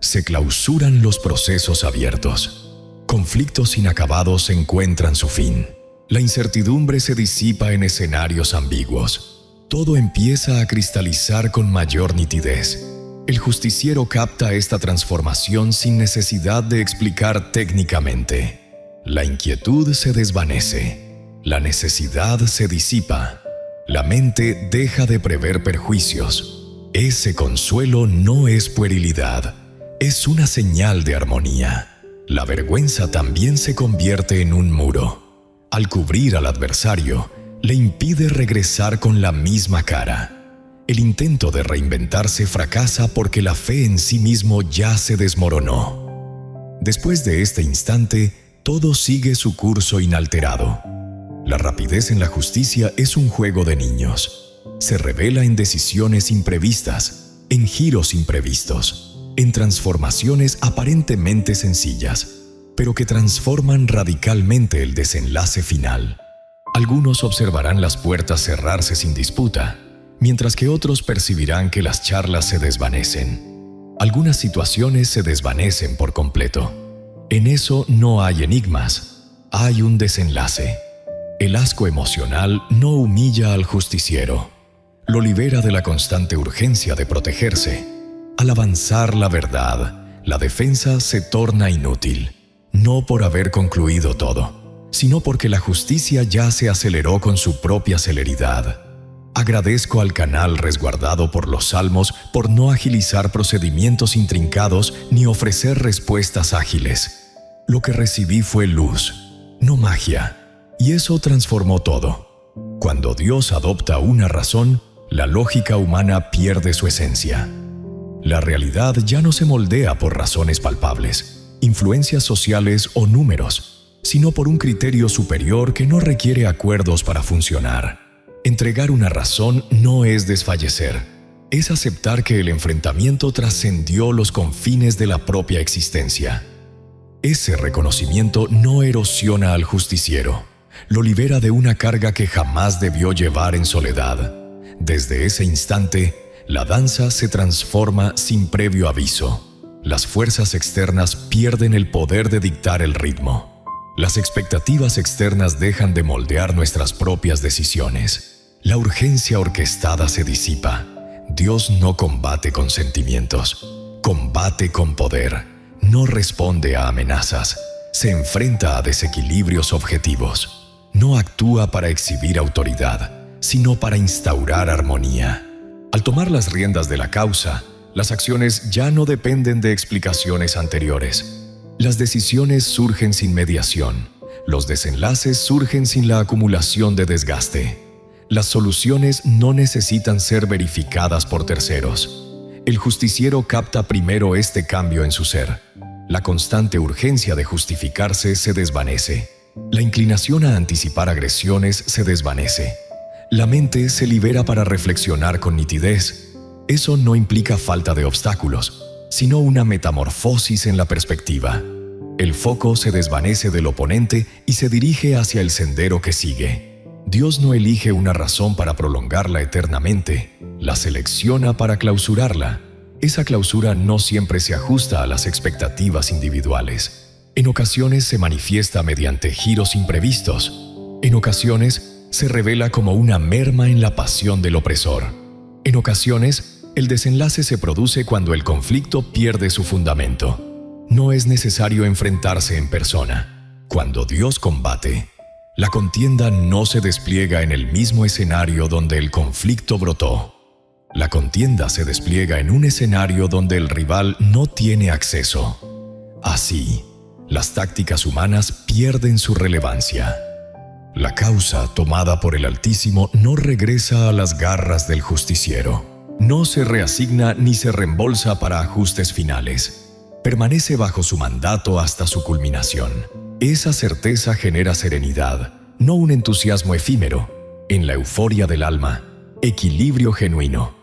Se clausuran los procesos abiertos. Conflictos inacabados encuentran su fin. La incertidumbre se disipa en escenarios ambiguos. Todo empieza a cristalizar con mayor nitidez. El justiciero capta esta transformación sin necesidad de explicar técnicamente. La inquietud se desvanece. La necesidad se disipa. La mente deja de prever perjuicios. Ese consuelo no es puerilidad. Es una señal de armonía. La vergüenza también se convierte en un muro. Al cubrir al adversario, le impide regresar con la misma cara. El intento de reinventarse fracasa porque la fe en sí mismo ya se desmoronó. Después de este instante, todo sigue su curso inalterado. La rapidez en la justicia es un juego de niños. Se revela en decisiones imprevistas, en giros imprevistos, en transformaciones aparentemente sencillas, pero que transforman radicalmente el desenlace final. Algunos observarán las puertas cerrarse sin disputa, mientras que otros percibirán que las charlas se desvanecen. Algunas situaciones se desvanecen por completo. En eso no hay enigmas, hay un desenlace. El asco emocional no humilla al justiciero, lo libera de la constante urgencia de protegerse. Al avanzar la verdad, la defensa se torna inútil, no por haber concluido todo, sino porque la justicia ya se aceleró con su propia celeridad. Agradezco al canal resguardado por los salmos por no agilizar procedimientos intrincados ni ofrecer respuestas ágiles. Lo que recibí fue luz, no magia, y eso transformó todo. Cuando Dios adopta una razón, la lógica humana pierde su esencia. La realidad ya no se moldea por razones palpables, influencias sociales o números, sino por un criterio superior que no requiere acuerdos para funcionar. Entregar una razón no es desfallecer, es aceptar que el enfrentamiento trascendió los confines de la propia existencia. Ese reconocimiento no erosiona al justiciero, lo libera de una carga que jamás debió llevar en soledad. Desde ese instante, la danza se transforma sin previo aviso. Las fuerzas externas pierden el poder de dictar el ritmo. Las expectativas externas dejan de moldear nuestras propias decisiones. La urgencia orquestada se disipa. Dios no combate con sentimientos, combate con poder. No responde a amenazas, se enfrenta a desequilibrios objetivos. No actúa para exhibir autoridad, sino para instaurar armonía. Al tomar las riendas de la causa, las acciones ya no dependen de explicaciones anteriores. Las decisiones surgen sin mediación. Los desenlaces surgen sin la acumulación de desgaste. Las soluciones no necesitan ser verificadas por terceros. El justiciero capta primero este cambio en su ser. La constante urgencia de justificarse se desvanece. La inclinación a anticipar agresiones se desvanece. La mente se libera para reflexionar con nitidez. Eso no implica falta de obstáculos, sino una metamorfosis en la perspectiva. El foco se desvanece del oponente y se dirige hacia el sendero que sigue. Dios no elige una razón para prolongarla eternamente, la selecciona para clausurarla. Esa clausura no siempre se ajusta a las expectativas individuales. En ocasiones se manifiesta mediante giros imprevistos. En ocasiones se revela como una merma en la pasión del opresor. En ocasiones, el desenlace se produce cuando el conflicto pierde su fundamento. No es necesario enfrentarse en persona. Cuando Dios combate, la contienda no se despliega en el mismo escenario donde el conflicto brotó. La contienda se despliega en un escenario donde el rival no tiene acceso. Así, las tácticas humanas pierden su relevancia. La causa tomada por el Altísimo no regresa a las garras del justiciero. No se reasigna ni se reembolsa para ajustes finales. Permanece bajo su mandato hasta su culminación. Esa certeza genera serenidad, no un entusiasmo efímero. En la euforia del alma, equilibrio genuino.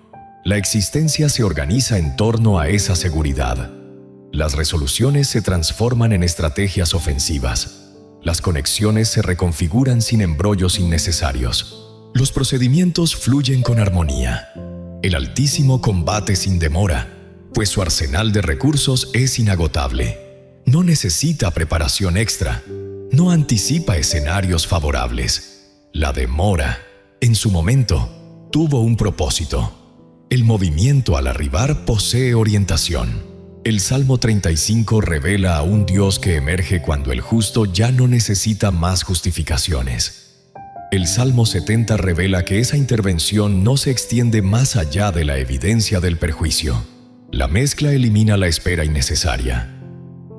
La existencia se organiza en torno a esa seguridad. Las resoluciones se transforman en estrategias ofensivas. Las conexiones se reconfiguran sin embrollos innecesarios. Los procedimientos fluyen con armonía. El Altísimo combate sin demora, pues su arsenal de recursos es inagotable. No necesita preparación extra. No anticipa escenarios favorables. La demora, en su momento, tuvo un propósito. El movimiento al arribar posee orientación. El Salmo 35 revela a un Dios que emerge cuando el justo ya no necesita más justificaciones. El Salmo 70 revela que esa intervención no se extiende más allá de la evidencia del perjuicio. La mezcla elimina la espera innecesaria.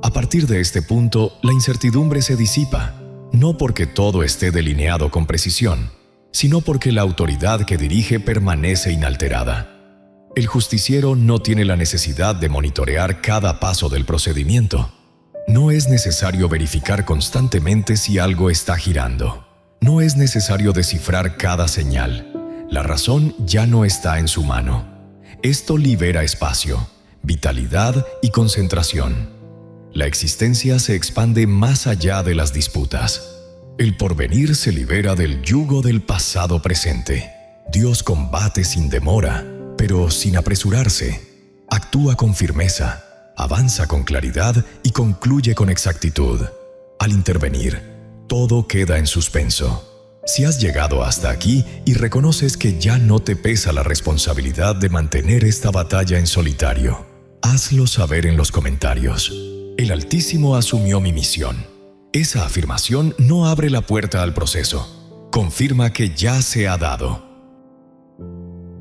A partir de este punto, la incertidumbre se disipa, no porque todo esté delineado con precisión, sino porque la autoridad que dirige permanece inalterada. El justiciero no tiene la necesidad de monitorear cada paso del procedimiento. No es necesario verificar constantemente si algo está girando. No es necesario descifrar cada señal. La razón ya no está en su mano. Esto libera espacio, vitalidad y concentración. La existencia se expande más allá de las disputas. El porvenir se libera del yugo del pasado presente. Dios combate sin demora, pero sin apresurarse. Actúa con firmeza, avanza con claridad y concluye con exactitud. Al intervenir, todo queda en suspenso. Si has llegado hasta aquí y reconoces que ya no te pesa la responsabilidad de mantener esta batalla en solitario, hazlo saber en los comentarios. El Altísimo asumió mi misión. Esa afirmación no abre la puerta al proceso. Confirma que ya se ha dado.